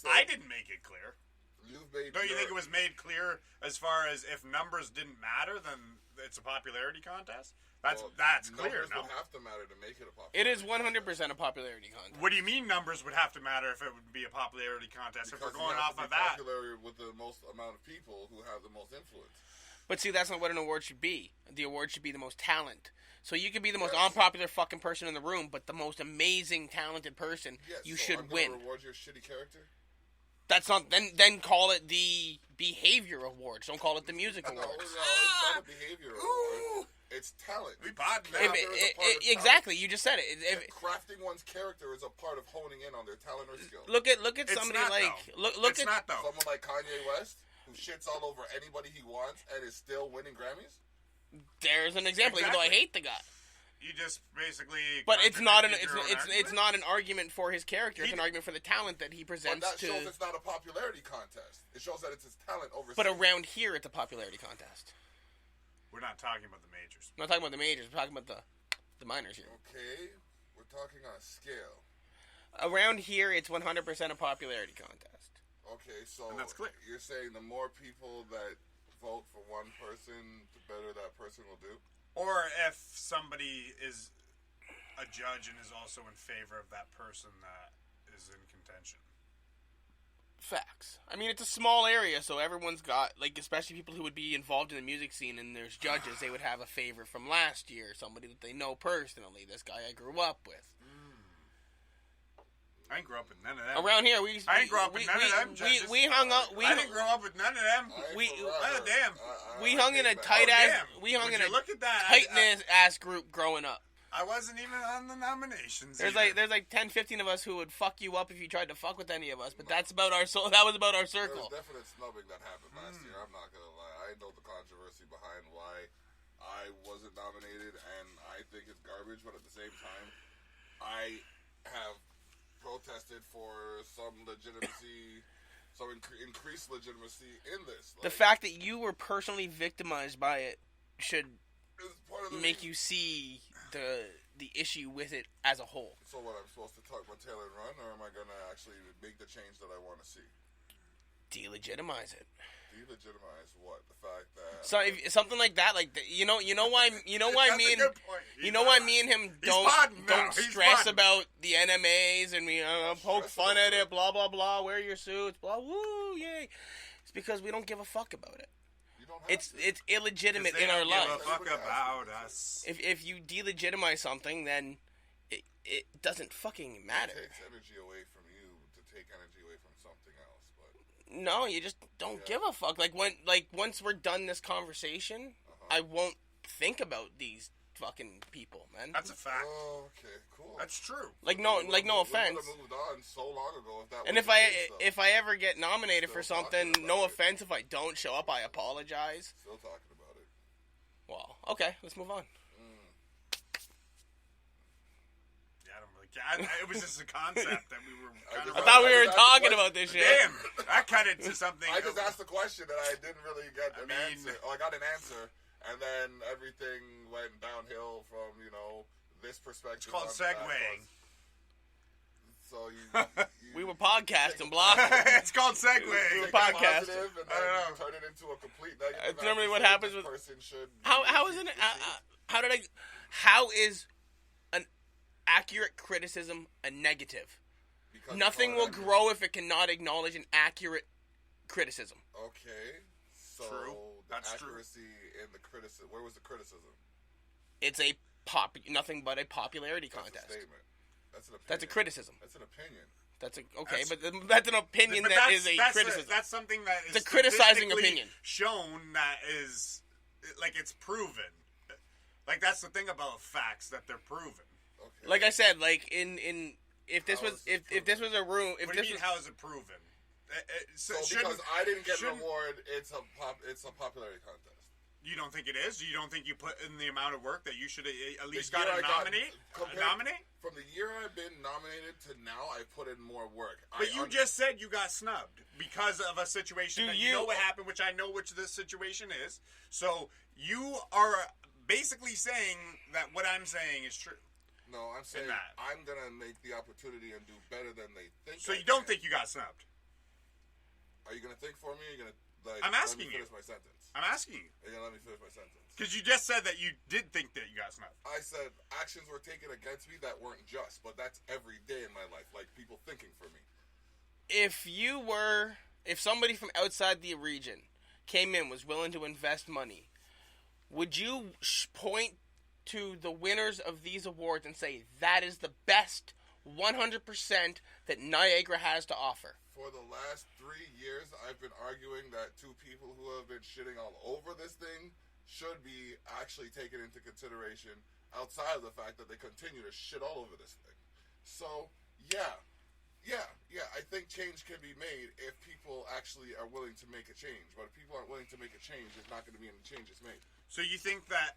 [SPEAKER 2] I didn't make it clear.
[SPEAKER 1] You've made.
[SPEAKER 2] Don't you think it was made clear as far as if numbers didn't matter, then it's a popularity contest? That's clear.
[SPEAKER 1] Numbers
[SPEAKER 2] No.
[SPEAKER 1] would have to matter to make it a popularity.
[SPEAKER 3] It is 100% a popularity contest.
[SPEAKER 2] What do you mean numbers would have to matter if it would be a popularity contest?
[SPEAKER 1] Because
[SPEAKER 2] if we're going
[SPEAKER 1] you have
[SPEAKER 2] off
[SPEAKER 1] to
[SPEAKER 2] of
[SPEAKER 1] be
[SPEAKER 2] that,
[SPEAKER 1] popular with the most amount of people who have the most influence.
[SPEAKER 3] But see, that's not what an award should be. The award should be the most talent. So you could be the most
[SPEAKER 1] Yes.
[SPEAKER 3] unpopular fucking person in the room, but the most amazing, talented person,
[SPEAKER 1] Yes,
[SPEAKER 3] you
[SPEAKER 1] so
[SPEAKER 3] should
[SPEAKER 1] I'm gonna
[SPEAKER 3] win.
[SPEAKER 1] Reward your shitty character.
[SPEAKER 3] That's not. Then call it the behavior awards. Don't call it the music
[SPEAKER 1] No,
[SPEAKER 3] awards.
[SPEAKER 1] it's not a behavior award. It's talent.
[SPEAKER 2] we potting
[SPEAKER 1] If
[SPEAKER 2] now.
[SPEAKER 1] it- There is a part of
[SPEAKER 3] Exactly, you just said it. If,
[SPEAKER 1] Crafting one's character is a part of honing in on their talent or skill.
[SPEAKER 3] look at
[SPEAKER 2] It's
[SPEAKER 3] somebody
[SPEAKER 2] not,
[SPEAKER 3] like
[SPEAKER 2] though.
[SPEAKER 3] look
[SPEAKER 2] It's
[SPEAKER 3] at
[SPEAKER 2] not though.
[SPEAKER 1] Someone like Kanye West, who shits all over anybody he wants and is still winning Grammys.
[SPEAKER 3] there's an example. Even though I
[SPEAKER 2] Exactly.
[SPEAKER 3] hate the guy,
[SPEAKER 2] You just basically.
[SPEAKER 3] but it's not an
[SPEAKER 2] contradicted your own
[SPEAKER 3] it's
[SPEAKER 2] argument?
[SPEAKER 3] not an argument for his character. It's
[SPEAKER 2] He-
[SPEAKER 3] an argument for the talent that he
[SPEAKER 1] But
[SPEAKER 3] presents
[SPEAKER 1] that shows
[SPEAKER 3] to.
[SPEAKER 1] it's not a popularity contest. It shows that it's his talent over.
[SPEAKER 3] But around here, it's a popularity contest.
[SPEAKER 2] We're not talking about the majors.
[SPEAKER 3] I'm not talking about the majors. We're talking about the minors here.
[SPEAKER 1] Okay, we're talking on a scale.
[SPEAKER 3] Around here, it's 100% a popularity contest.
[SPEAKER 1] Okay, so
[SPEAKER 2] And that's clear.
[SPEAKER 1] You're saying the more people that vote for one person, the better that person will do.
[SPEAKER 2] Or if somebody is a judge and is also in favor of that person that is in contention.
[SPEAKER 3] Facts. I mean, it's a small area, so everyone's got, like, especially people who would be involved in the music scene and there's judges, they would have a favorite from last year, somebody that they know personally, this guy I grew up with.
[SPEAKER 2] I didn't grow up with none of them.
[SPEAKER 3] Around here,
[SPEAKER 2] I didn't grow up with none of them judges.
[SPEAKER 3] we hung up,
[SPEAKER 2] I didn't grow up with none of them.
[SPEAKER 3] we hung in a tight ass, we hung in a
[SPEAKER 2] look at that.
[SPEAKER 3] tight ass group growing up.
[SPEAKER 2] I wasn't even on the nominations.
[SPEAKER 3] There's
[SPEAKER 2] either.
[SPEAKER 3] like 10, 15 of us who would fuck you up if you tried to fuck with any of us, but that's about that was about our
[SPEAKER 1] There
[SPEAKER 3] circle.
[SPEAKER 1] was definite snubbing that happened last year. I'm not gonna lie. I know the controversy behind why I wasn't nominated, and I think it's garbage. But at the same time, I have protested for some legitimacy, some increased legitimacy in this.
[SPEAKER 3] The fact that you were personally victimized by it should
[SPEAKER 1] is part of the
[SPEAKER 3] make you see the issue with it as a whole.
[SPEAKER 1] So what, I'm supposed to tuck my tail and run, or am I gonna actually make the change that I want to see?
[SPEAKER 3] Delegitimize it.
[SPEAKER 1] Delegitimize what? The fact that
[SPEAKER 3] So something like that, like you know why
[SPEAKER 2] That's
[SPEAKER 3] me
[SPEAKER 2] a
[SPEAKER 3] and
[SPEAKER 2] good point.
[SPEAKER 3] you know why me and him don't
[SPEAKER 2] He's
[SPEAKER 3] stress
[SPEAKER 2] fun.
[SPEAKER 3] about the NMAs and we poke
[SPEAKER 1] Stress
[SPEAKER 3] fun
[SPEAKER 1] about
[SPEAKER 3] at
[SPEAKER 1] it.
[SPEAKER 3] it, blah blah blah. Wear your suits, blah woo, yay. It's because we don't give a fuck about it.
[SPEAKER 1] you don't have
[SPEAKER 3] It's
[SPEAKER 1] to.
[SPEAKER 3] illegitimate
[SPEAKER 2] They
[SPEAKER 3] in our
[SPEAKER 2] don't give
[SPEAKER 3] life.
[SPEAKER 2] a fuck about us.
[SPEAKER 3] If you delegitimize something, then it doesn't fucking matter.
[SPEAKER 1] It takes energy away from you to take energy away from something else, but
[SPEAKER 3] No, you just don't give a fuck. Like once we're done this conversation, I won't think about these fucking people, man.
[SPEAKER 2] That's a fact.
[SPEAKER 1] oh, okay, cool.
[SPEAKER 2] That's true.
[SPEAKER 3] Like no
[SPEAKER 1] We
[SPEAKER 3] offense.
[SPEAKER 1] would have moved on so long ago if that.
[SPEAKER 3] And
[SPEAKER 1] was
[SPEAKER 3] if I
[SPEAKER 1] the case, though.
[SPEAKER 3] if I ever get nominated for
[SPEAKER 1] Still
[SPEAKER 3] something,
[SPEAKER 1] talking
[SPEAKER 3] no
[SPEAKER 1] about it.
[SPEAKER 3] offense if I don't show up, I apologize.
[SPEAKER 1] Still talking about it.
[SPEAKER 3] Well, okay, let's move on.
[SPEAKER 2] Yeah, I don't really care. It was just a concept that we were kind of.
[SPEAKER 3] I thought we were
[SPEAKER 1] That's
[SPEAKER 3] talking
[SPEAKER 1] what-
[SPEAKER 3] about this shit.
[SPEAKER 2] Damn, I cut it to something.
[SPEAKER 1] I just asked a question that I didn't really get an
[SPEAKER 2] mean-
[SPEAKER 1] answer. Oh, I got an answer, and then everything went downhill from this perspective.
[SPEAKER 2] It's called
[SPEAKER 1] on that
[SPEAKER 2] segueing.
[SPEAKER 1] was- So
[SPEAKER 3] We were podcasting, Block.
[SPEAKER 2] It's called segue.
[SPEAKER 3] We were
[SPEAKER 1] take a
[SPEAKER 3] podcasting.
[SPEAKER 1] positive and then turn it into a complete negative.
[SPEAKER 3] That's normally what happens with.
[SPEAKER 1] Person should
[SPEAKER 3] How is it? How is an accurate criticism a negative?
[SPEAKER 1] because
[SPEAKER 3] Nothing will grow if it cannot acknowledge an accurate criticism.
[SPEAKER 1] Okay, so
[SPEAKER 2] True.
[SPEAKER 1] the
[SPEAKER 2] That's true.
[SPEAKER 1] accuracy in the criticism. Where was the criticism?
[SPEAKER 3] It's nothing but a popularity
[SPEAKER 1] That's
[SPEAKER 3] contest.
[SPEAKER 1] a statement. That's an opinion.
[SPEAKER 3] That's a criticism.
[SPEAKER 1] That's an opinion.
[SPEAKER 3] That's an opinion
[SPEAKER 2] But
[SPEAKER 3] that is a criticism.
[SPEAKER 2] That's something that is
[SPEAKER 3] It's a criticizing
[SPEAKER 2] statistically
[SPEAKER 3] opinion.
[SPEAKER 2] shown that is like it's proven. Like that's the thing about facts that they're proven.
[SPEAKER 1] Okay.
[SPEAKER 3] Like I said, like if this
[SPEAKER 1] How
[SPEAKER 3] was
[SPEAKER 1] is it
[SPEAKER 3] if this was a room, if
[SPEAKER 2] What do
[SPEAKER 3] this
[SPEAKER 2] you mean?
[SPEAKER 3] was,
[SPEAKER 2] How is it proven?
[SPEAKER 1] So because I didn't get an
[SPEAKER 2] shouldn't-
[SPEAKER 1] award, it's a popularity contest.
[SPEAKER 2] You don't think it is? You don't think you put in the amount of work that you should at least
[SPEAKER 1] The year
[SPEAKER 2] got to
[SPEAKER 1] I got-
[SPEAKER 2] nominate?
[SPEAKER 1] compared-
[SPEAKER 2] Nominate?
[SPEAKER 1] From the year I've been nominated to now, I put in more work.
[SPEAKER 2] But you just said you got snubbed because of a situation
[SPEAKER 3] Do
[SPEAKER 2] that you know
[SPEAKER 3] you-
[SPEAKER 2] what happened, which I know which this situation is. So you are basically saying that what I'm saying is true.
[SPEAKER 1] No, I'm saying
[SPEAKER 2] that.
[SPEAKER 1] I'm gonna make the opportunity and do better than they think.
[SPEAKER 2] So
[SPEAKER 1] I
[SPEAKER 2] you don't
[SPEAKER 1] can.
[SPEAKER 2] think you got snubbed?
[SPEAKER 1] Are you gonna think for me? Or are you gonna like?
[SPEAKER 2] I'm asking
[SPEAKER 1] let me
[SPEAKER 2] you.
[SPEAKER 1] finish my sentence.
[SPEAKER 2] I'm asking you.
[SPEAKER 1] Are you gonna let me finish my sentence?
[SPEAKER 2] Because you just said that you did think that you got snubbed.
[SPEAKER 1] I said actions were taken against me that weren't just, but that's every day in my life. Like people thinking for me.
[SPEAKER 3] if somebody from outside the region came in, was willing to invest money, would you point to the winners of these awards and say that is the best 100% that Niagara has to offer?
[SPEAKER 1] For the last 3 years, I've been arguing that two people who have been shitting all over this thing should be actually taken into consideration outside of the fact that they continue to shit all over this thing. So, yeah, I think change can be made if people actually are willing to make a change. But if people aren't willing to make a change, there's not going to be any changes made.
[SPEAKER 2] So you think that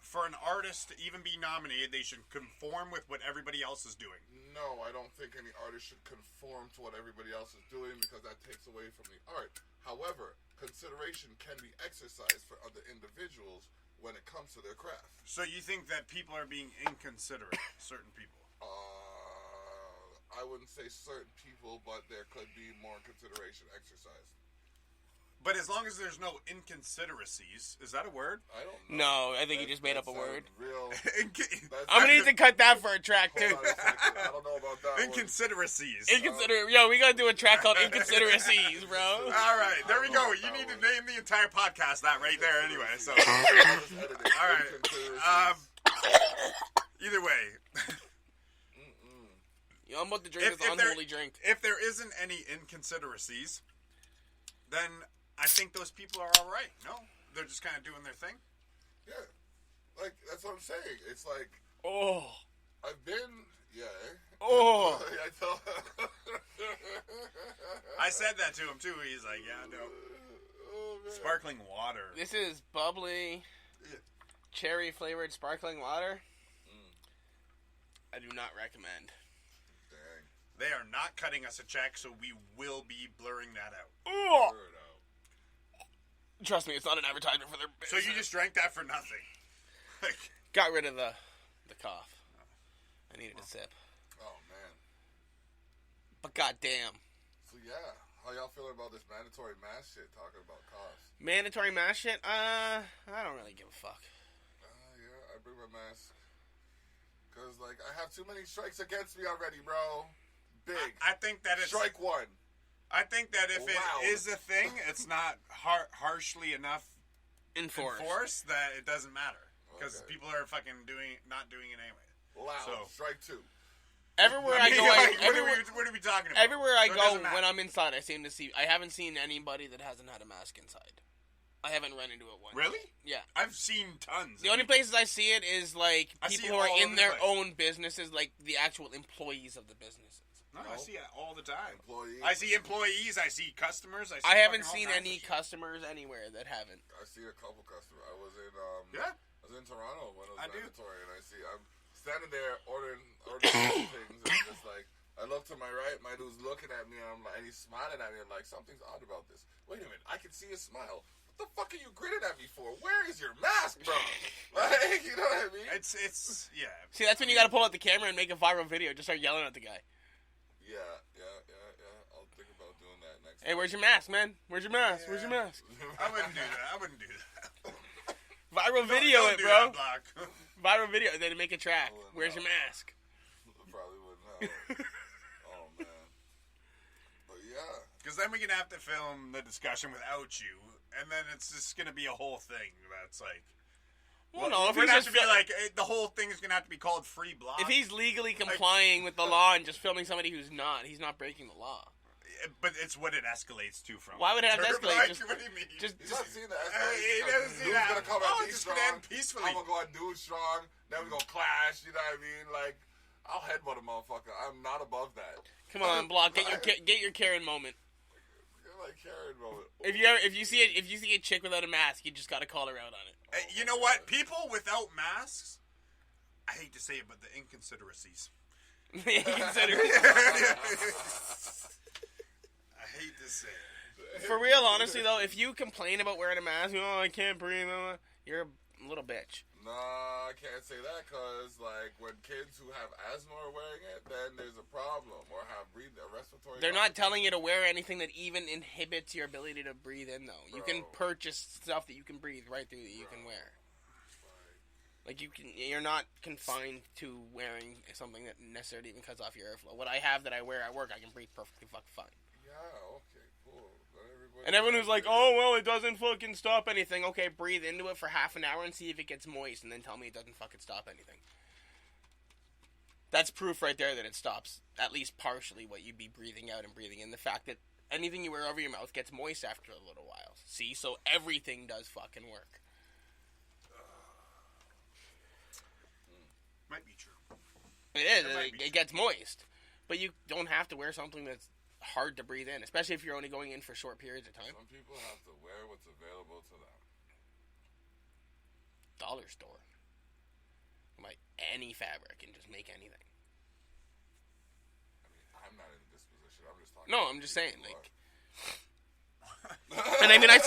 [SPEAKER 2] for an artist to even be nominated, they should conform with what everybody else is doing?
[SPEAKER 1] No, I don't think any artist should conform to what everybody else is doing because that takes away from the art. However, consideration can be exercised for other individuals when it comes to their craft.
[SPEAKER 2] So you think that people are being inconsiderate, certain people?
[SPEAKER 1] I wouldn't say certain people, but there could be more consideration exercised.
[SPEAKER 2] But as long as there's no inconsideracies, is that a word?
[SPEAKER 1] I don't know.
[SPEAKER 3] No, I think you just made up a word.
[SPEAKER 1] Real.
[SPEAKER 3] I'm gonna need to cut that for a track too.
[SPEAKER 1] Hold on a second. I don't know about that one.
[SPEAKER 2] Inconsideracies.
[SPEAKER 3] Yo, we gotta do a track called Inconsideracies, bro.
[SPEAKER 2] All right, there we go. You need to name the entire podcast that right there anyway. So, all right. Either way.
[SPEAKER 3] Yo, I'm about to drink this unholy drink.
[SPEAKER 2] If there isn't any inconsideracies, then I think those people are all right. No? They're just kind of doing their thing?
[SPEAKER 1] Yeah. Like, that's what I'm saying. It's like,
[SPEAKER 3] Oh.
[SPEAKER 1] I've been, yeah.
[SPEAKER 3] Oh.
[SPEAKER 1] I thought.
[SPEAKER 2] I said that to him, too. He's like, yeah, no.
[SPEAKER 1] Oh, man.
[SPEAKER 2] Sparkling water.
[SPEAKER 3] This is bubbly, cherry-flavored sparkling water. I do not recommend.
[SPEAKER 1] Dang.
[SPEAKER 2] They are not cutting us a check, so we will be blurring that out.
[SPEAKER 3] Oh.
[SPEAKER 1] Word out.
[SPEAKER 3] Trust me, it's not an advertisement for their
[SPEAKER 2] So
[SPEAKER 3] business.
[SPEAKER 2] you just drank that for nothing. Like,
[SPEAKER 3] Got rid of the cough. I needed a sip.
[SPEAKER 1] Oh, man.
[SPEAKER 3] But goddamn.
[SPEAKER 1] So, yeah. How y'all feeling about this mandatory mask shit, talking about costs?
[SPEAKER 3] Mandatory mask shit? I don't really give a fuck.
[SPEAKER 1] Yeah, I bring my mask. Because, like, I have too many strikes against me already, bro. Big.
[SPEAKER 2] I think that it's...
[SPEAKER 1] Strike one.
[SPEAKER 2] I think that if
[SPEAKER 1] Loud.
[SPEAKER 2] it is a thing, it's not harshly enough enforced that it doesn't matter. Because
[SPEAKER 1] Okay.
[SPEAKER 2] people are fucking not doing it anyway.
[SPEAKER 1] Loud.
[SPEAKER 2] So-
[SPEAKER 1] Strike two.
[SPEAKER 3] Everywhere I go,
[SPEAKER 2] what are we talking about?
[SPEAKER 3] everywhere I
[SPEAKER 2] So it
[SPEAKER 3] go
[SPEAKER 2] doesn't matter.
[SPEAKER 3] when I'm inside, I haven't seen anybody that hasn't had a mask inside. I haven't run into it once.
[SPEAKER 2] Really?
[SPEAKER 3] Yeah.
[SPEAKER 2] I've seen tons.
[SPEAKER 3] The only places I see it is like
[SPEAKER 2] I see
[SPEAKER 3] people
[SPEAKER 2] it
[SPEAKER 3] who are
[SPEAKER 2] all
[SPEAKER 3] in
[SPEAKER 2] over
[SPEAKER 3] their
[SPEAKER 2] the place.
[SPEAKER 3] own businesses, like the actual employees of the businesses.
[SPEAKER 2] No, I see it all the time.
[SPEAKER 1] Employees.
[SPEAKER 2] I see employees. I see customers.
[SPEAKER 3] I haven't
[SPEAKER 2] fucking
[SPEAKER 3] seen
[SPEAKER 2] all kinds
[SPEAKER 3] any
[SPEAKER 2] of shit.
[SPEAKER 3] customers anywhere that haven't.
[SPEAKER 1] I see a couple customers. I was in
[SPEAKER 2] Yeah.
[SPEAKER 1] I was in Toronto when it was
[SPEAKER 2] I do.
[SPEAKER 1] mandatory, and I'm standing there ordering things, and I'm just like, I look to my right, my dude's looking at me, and he's smiling at me, and like, something's odd about this. Wait a minute, I can see a smile. What the fuck are you grinning at me for? Where is your mask, bro? Like, you know what I mean?
[SPEAKER 2] It's yeah.
[SPEAKER 3] See, that's when you got to pull out the camera and make a viral video. Just start yelling at the guy.
[SPEAKER 1] Yeah. I'll think about doing that next
[SPEAKER 3] Hey,
[SPEAKER 1] time.
[SPEAKER 3] where's your mask, man? Where's your mask?
[SPEAKER 2] Yeah.
[SPEAKER 3] Where's your mask?
[SPEAKER 2] I wouldn't do that.
[SPEAKER 3] Viral video
[SPEAKER 2] Don't
[SPEAKER 3] it,
[SPEAKER 2] do
[SPEAKER 3] bro.
[SPEAKER 2] that, Block.
[SPEAKER 3] Viral video. Then make a track.
[SPEAKER 1] I wouldn't
[SPEAKER 3] Where's your
[SPEAKER 1] know.
[SPEAKER 3] mask?
[SPEAKER 1] Probably wouldn't know. Oh, man. But, yeah.
[SPEAKER 2] Because then we're going to have to film the discussion without you, and then it's just going to be a whole thing that's like...
[SPEAKER 3] Well, no, if
[SPEAKER 2] we're
[SPEAKER 3] he's
[SPEAKER 2] going to
[SPEAKER 3] just
[SPEAKER 2] have to be like, the whole thing is going to have to be called Free Block.
[SPEAKER 3] if he's legally complying with the law and just filming somebody who's not, he's not breaking the law.
[SPEAKER 2] But it's what it escalates to from.
[SPEAKER 3] Why would it have to escalate?
[SPEAKER 2] Like,
[SPEAKER 3] Just-
[SPEAKER 2] what do you mean?
[SPEAKER 3] just-
[SPEAKER 1] He's not seeing that.
[SPEAKER 2] He doesn't see
[SPEAKER 1] Dude's
[SPEAKER 2] that.
[SPEAKER 1] gonna come
[SPEAKER 2] Oh,
[SPEAKER 1] at me
[SPEAKER 2] it's
[SPEAKER 1] strong.
[SPEAKER 2] gonna end peacefully.
[SPEAKER 1] I'm gonna go at dude strong. Then we're gonna clash. You know what I mean? Like, I'll headbutt a motherfucker. I'm not above that.
[SPEAKER 3] Come on, Block. Get your Karen moment.
[SPEAKER 1] You're like Karen moment.
[SPEAKER 3] If you see a chick without a mask, you just gotta call her out on it.
[SPEAKER 2] Hey, you know what? People without masks, I hate to say it, but the inconsideracies.
[SPEAKER 3] Consider
[SPEAKER 2] I hate to say it.
[SPEAKER 3] For real, honestly though, if you complain about wearing a mask, I can't breathe, you're a little bitch.
[SPEAKER 1] Nah, I can't say that because, like, when kids who have asthma are wearing it, then there's a problem. Or have respiratory
[SPEAKER 3] They're not telling you to wear anything that even inhibits your ability to breathe in, though. You can
[SPEAKER 1] Bro.
[SPEAKER 3] purchase stuff that you can breathe right through that you can wear.
[SPEAKER 1] Right.
[SPEAKER 3] Like, you're not confined to wearing something that necessarily even cuts off your airflow. What I have that I wear at work, I can breathe perfectly fucking fine.
[SPEAKER 1] Yeah, okay, cool.
[SPEAKER 3] And everyone who's like, oh, well, it doesn't fucking stop anything. Okay, breathe into it for half an hour and see if it gets moist, and then tell me it doesn't fucking stop anything. That's proof right there that it stops, at least partially, what you'd be breathing out and breathing in. The fact that anything you wear over your mouth gets moist after a little while. See? So everything does fucking work.
[SPEAKER 2] Might be true.
[SPEAKER 3] It is.
[SPEAKER 2] That might be
[SPEAKER 3] It gets moist. But you don't have to wear something that's hard to breathe in, especially if you're only going in for short periods of time.
[SPEAKER 1] Some people have to wear what's available to them.
[SPEAKER 3] Dollar store. You buy any fabric and just make anything.
[SPEAKER 1] I mean, I'm not in this position. I'm just talking.
[SPEAKER 3] No,
[SPEAKER 1] about
[SPEAKER 3] I'm just
[SPEAKER 1] people
[SPEAKER 3] saying,
[SPEAKER 1] who
[SPEAKER 3] like.
[SPEAKER 1] are.
[SPEAKER 3] And I mean, I've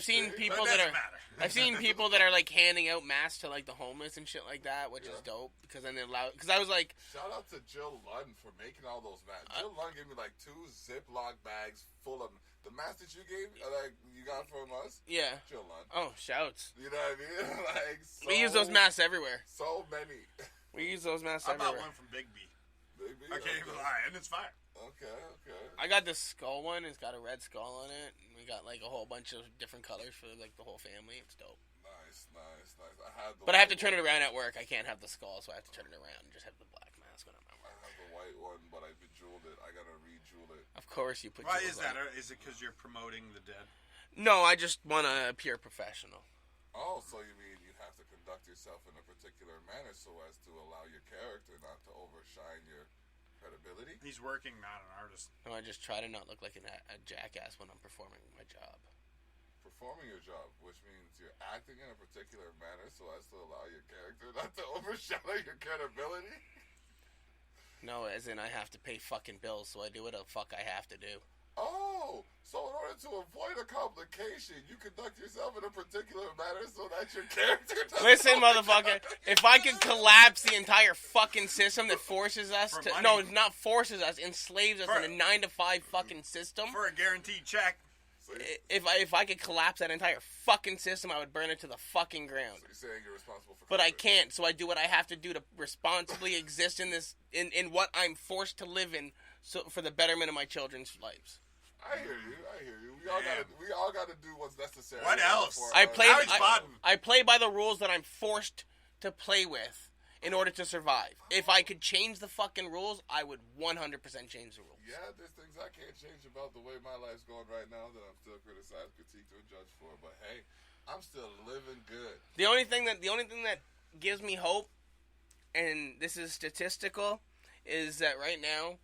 [SPEAKER 3] seen people
[SPEAKER 2] But
[SPEAKER 3] that
[SPEAKER 2] it
[SPEAKER 3] are.
[SPEAKER 2] doesn't matter.
[SPEAKER 3] I've seen people that are like handing out masks to like the homeless and shit like that, which is
[SPEAKER 1] Yeah.
[SPEAKER 3] dope because then they're allowed. Because I was like,
[SPEAKER 1] Shout out to Jill Lunn for making all those masks. Jill Lunn gave me like 2 Ziploc bags full of the masks that you gave, like you got from us.
[SPEAKER 3] yeah.
[SPEAKER 1] Jill Lunn.
[SPEAKER 3] Oh, shouts.
[SPEAKER 1] You know what I mean? Like
[SPEAKER 3] We use those masks everywhere.
[SPEAKER 1] So many.
[SPEAKER 3] We use those masks
[SPEAKER 2] I bought
[SPEAKER 3] everywhere.
[SPEAKER 2] one from Big B.
[SPEAKER 1] Maybe.
[SPEAKER 2] I can't even lie, and it's fine.
[SPEAKER 1] Okay.
[SPEAKER 3] I got the skull one. It's got a red skull on it. And we got like a whole bunch of different colors for like the whole family. It's dope.
[SPEAKER 1] Nice. I had the
[SPEAKER 3] But I have to
[SPEAKER 1] white
[SPEAKER 3] turn it
[SPEAKER 1] one.
[SPEAKER 3] around at work. I can't have the skull, so I have to turn it around and just have the black mask on at my
[SPEAKER 1] I
[SPEAKER 3] work.
[SPEAKER 1] have the white one, but I bejeweled it. I gotta rejewel it.
[SPEAKER 3] Of course, you put.
[SPEAKER 2] Why
[SPEAKER 3] jewels
[SPEAKER 2] is that?
[SPEAKER 3] on.
[SPEAKER 2] Or is it because you're promoting the dead?
[SPEAKER 3] No, I just want to appear professional.
[SPEAKER 1] Oh, so you mean you have to conduct yourself in a particular manner so as to allow your character not to overshine your credibility?
[SPEAKER 2] He's working, not an artist.
[SPEAKER 3] No, I just try to not look like a jackass when I'm performing my job.
[SPEAKER 1] Performing your job, which means you're acting in a particular manner so as to allow your character not to overshadow your credibility?
[SPEAKER 3] No, as in I have to pay fucking bills, so I do what the fuck I have to do.
[SPEAKER 1] Oh, so in order to avoid a complication, you conduct yourself in a particular manner so that your character doesn't
[SPEAKER 3] Listen,
[SPEAKER 1] overshadow-
[SPEAKER 3] motherfucker, if I could collapse the entire fucking system that forces us
[SPEAKER 2] For
[SPEAKER 3] to...
[SPEAKER 2] money.
[SPEAKER 3] No, not forces us, enslaves us
[SPEAKER 2] For-
[SPEAKER 3] in a 9-to-5 fucking system.
[SPEAKER 2] For a guaranteed check.
[SPEAKER 1] So
[SPEAKER 3] If I could collapse that entire fucking system, I would burn it to the fucking ground.
[SPEAKER 1] you're saying you're responsible for
[SPEAKER 3] But I
[SPEAKER 1] conduct.
[SPEAKER 3] can't, so I do what I have to do to responsibly exist in this, in what I'm forced to live in, so for the betterment of my children's lives.
[SPEAKER 1] I hear you. We all gotta do what's necessary.
[SPEAKER 2] What else?
[SPEAKER 1] for
[SPEAKER 3] I
[SPEAKER 1] us.
[SPEAKER 3] play.
[SPEAKER 2] Now he's bottom.
[SPEAKER 3] I play by the rules that I'm forced to play with in order to survive. If I could change the fucking rules, I would 100% change the rules.
[SPEAKER 1] Yeah, there's things I can't change about the way my life's going right now that I'm still criticized, critiqued, or judged for. But hey, I'm still living good.
[SPEAKER 3] The only thing that gives me hope, and this is statistical, is that right now,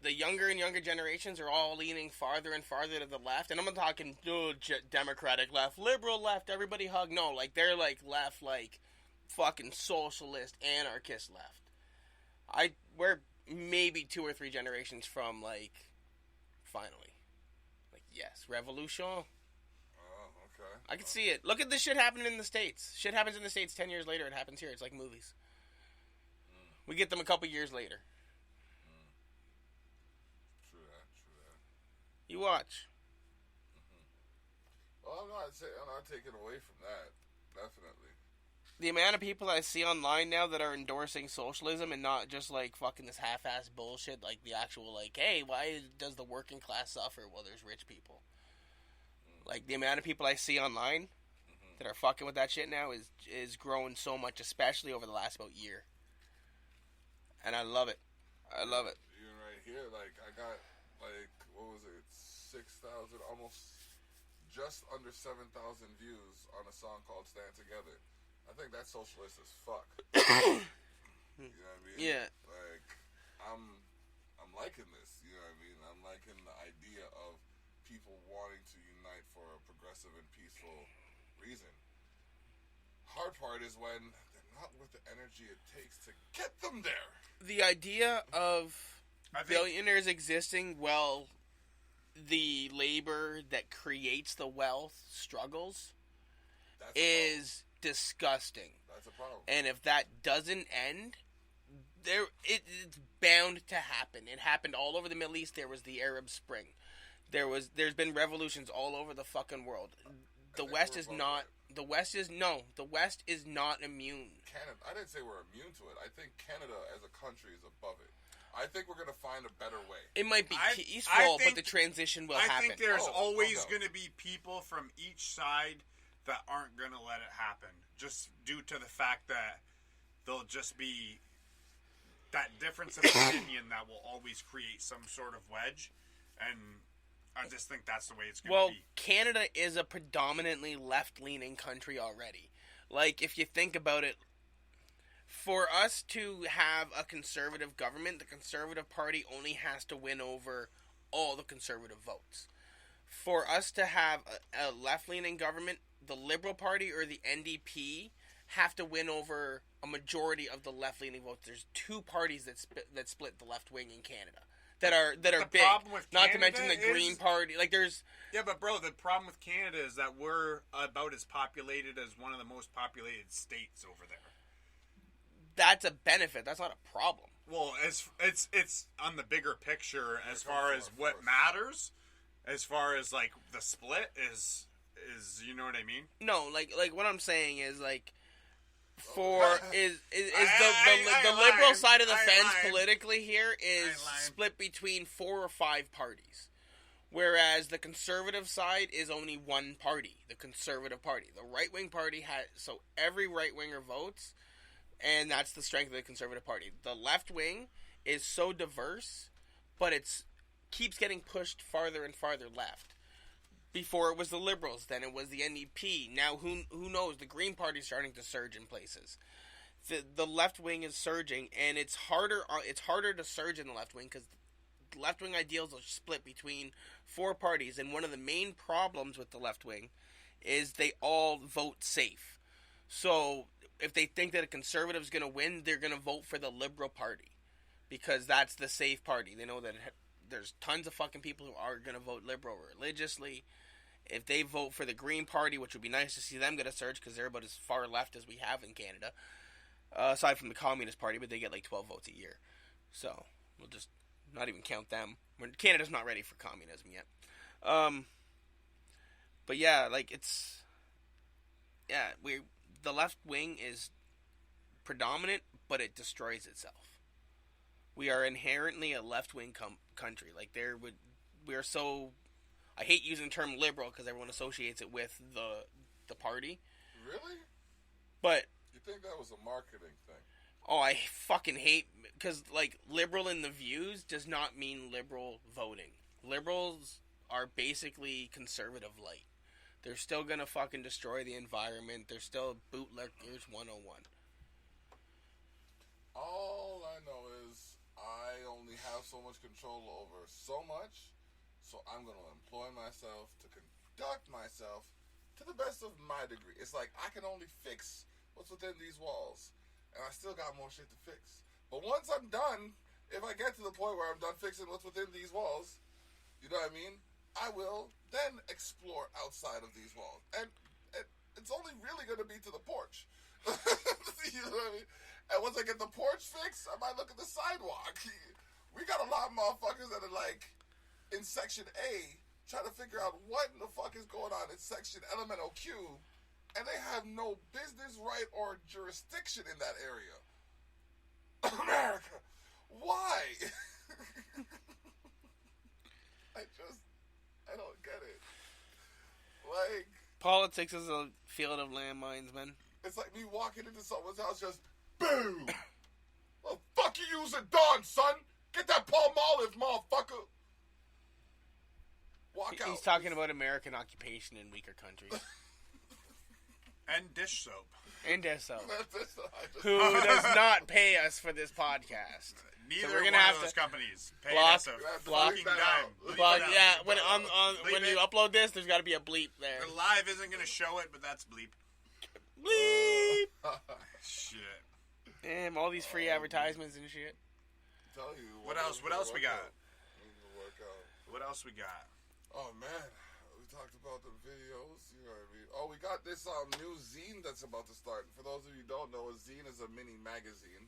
[SPEAKER 3] the younger and younger generations are all leaning farther and farther to the left. And I'm not talking Democratic left, liberal left, everybody hug. No, like they're like left, like fucking socialist, anarchist left. We're maybe 2 or 3 generations from like finally, like yes, revolution.
[SPEAKER 1] Oh, okay.
[SPEAKER 3] I can see it. Look at this shit happening in the States. Shit happens in the States 10 years later. It happens here. It's like movies. We get them a couple years later.
[SPEAKER 1] True that.
[SPEAKER 3] You watch.
[SPEAKER 1] Well, I'm not taking away from that. Definitely.
[SPEAKER 3] The amount of people I see online now that are endorsing socialism and not just like fucking this half-ass bullshit, like the actual like, hey, why does the working class suffer? Well, there's rich people. Like the amount of people I see online that are fucking with that shit now is growing so much, especially over the last about year. And I love it. I love it.
[SPEAKER 1] Even right here, like I got like what was it, 6,000, almost just under 7,000 views on a song called "Stand Together." I think that's socialist as fuck. You know what I mean?
[SPEAKER 3] Yeah.
[SPEAKER 1] Like, I'm liking this. You know what I mean? I'm liking the idea of people wanting to unite for a progressive and peaceful reason. Hard part is when they're not with the energy it takes to get them there.
[SPEAKER 3] The idea of billionaires existing while the labor that creates the wealth struggles is disgusting.
[SPEAKER 1] That's a problem.
[SPEAKER 3] And if that doesn't end, it's bound to happen. It happened all over the Middle East. There was the Arab Spring. There's been revolutions all over the fucking world. The West is not immune.
[SPEAKER 1] Canada, I didn't say we're immune to it. I think Canada as a country is above it. I think we're going to find a better way.
[SPEAKER 3] It might be peaceful, but the transition will happen.
[SPEAKER 2] I think there's always going to be people from each side that aren't going to let it happen, just due to the fact that there'll just be that difference of opinion that will always create some sort of wedge, and I just think that's the way it's going to be.
[SPEAKER 3] Well, Canada is a predominantly left-leaning country already. Like, if you think about it, for us to have a conservative government, the Conservative Party only has to win over all the conservative votes. For us to have a left-leaning government, the Liberal Party or the NDP have to win over a majority of the left-leaning votes. There's two parties that split the left wing in Canada that are big. Not to mention the Green Party. Like there's
[SPEAKER 2] but bro, the problem with Canada is that we're about as populated as one of the most populated states over there.
[SPEAKER 3] That's a benefit. That's not a problem.
[SPEAKER 2] Well, it's on the bigger picture as far as what matters. As far as like the split is you know what I mean?
[SPEAKER 3] No, like what I'm saying is like the liberal side of the fence politically here is split between 4 or 5 parties. Whereas the conservative side is only one party, the Conservative Party. The right-wing party so every right-winger votes, and that's the strength of the Conservative Party. The left wing is so diverse, but keeps getting pushed farther and farther left. Before it was the Liberals, then it was the NDP. Now who knows? The Green Party's starting to surge in places. The left wing is surging, and it's harder to surge in the left wing because left wing ideals are split between 4 parties, and one of the main problems with the left wing is they all vote safe. So if they think that a conservative is going to win, they're going to vote for the Liberal Party because that's the safe party. They know that there's tons of fucking people who are going to vote liberal religiously. If they vote for the Green Party, which would be nice to see them get a surge because they're about as far left as we have in Canada, aside from the Communist Party, but they get like 12 votes a year. So we'll just not even count them. Canada's not ready for communism yet. But yeah, like the left wing is predominant, but it destroys itself. We are inherently a left-wing country. Like we are so. I hate using the term liberal because everyone associates it with the party.
[SPEAKER 1] Really?
[SPEAKER 3] But
[SPEAKER 1] you think that was a marketing thing?
[SPEAKER 3] Oh, I fucking hate because like liberal in the views does not mean liberal voting. Liberals are basically conservative light. They're still gonna fucking destroy the environment. They're still bootlickers 101.
[SPEAKER 1] All I know is I only have so much control over so much, so I'm going to employ myself to conduct myself to the best of my degree. It's like I can only fix what's within these walls, and I still got more shit to fix. But once I'm done, if I get to the point where I'm done fixing what's within these walls, you know what I mean? I will then explore outside of these walls. And it's only really going to be to the porch. You know what I mean? And once I get the porch fixed, I might look at the sidewalk. We got a lot of motherfuckers that are like in section A trying to figure out what in the fuck is going on in section elemental Q, and they have no business, right, or jurisdiction in that area. America, why? I don't get it. Like,
[SPEAKER 3] politics is a field of landmines, man.
[SPEAKER 1] it's like me walking into someone's house, just boom. Well, fuck you using Dawn, son. Get that palm olive, motherfucker. Walk out.
[SPEAKER 3] He's talking about American occupation in weaker countries.
[SPEAKER 2] And dish soap.
[SPEAKER 3] And so, who does not pay us for this podcast?
[SPEAKER 2] Neither
[SPEAKER 3] So we're
[SPEAKER 2] one
[SPEAKER 3] gonna have
[SPEAKER 2] of those
[SPEAKER 3] to
[SPEAKER 2] companies pay
[SPEAKER 3] block-
[SPEAKER 2] us a
[SPEAKER 3] block
[SPEAKER 2] fucking
[SPEAKER 1] that
[SPEAKER 2] dime.
[SPEAKER 1] out.
[SPEAKER 2] Bleep
[SPEAKER 3] Well,
[SPEAKER 2] it out.
[SPEAKER 3] yeah,
[SPEAKER 2] Bleep
[SPEAKER 3] when
[SPEAKER 2] it out. Bleep
[SPEAKER 3] when you
[SPEAKER 2] it.
[SPEAKER 3] upload this, there's got to be a bleep there.
[SPEAKER 2] The live isn't going to show it, but that's bleep.
[SPEAKER 3] Bleep.
[SPEAKER 2] Shit.
[SPEAKER 3] Damn, all these free advertisements and shit.
[SPEAKER 1] Tell you.
[SPEAKER 2] What else? What else we got?
[SPEAKER 1] Work out.
[SPEAKER 2] What else we got?
[SPEAKER 1] Oh man, we talked about the videos. You know what I mean? Oh, we got this new zine that's about to start. For those of you who don't know, a zine is a mini magazine.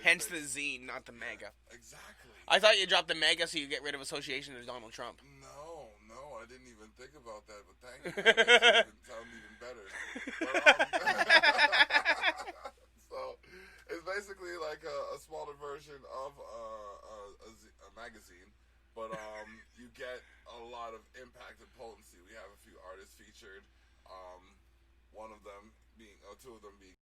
[SPEAKER 3] Hence the zine, not the mega.
[SPEAKER 1] Exactly.
[SPEAKER 3] I thought you dropped the mega so you get rid of association with Donald Trump.
[SPEAKER 1] No, I didn't even think about that. But thank you. That makes it sound even better. But, so it's basically like a smaller version of a magazine. But you get a lot of impact and potency. We have a few artists featured. One of them being, two of them being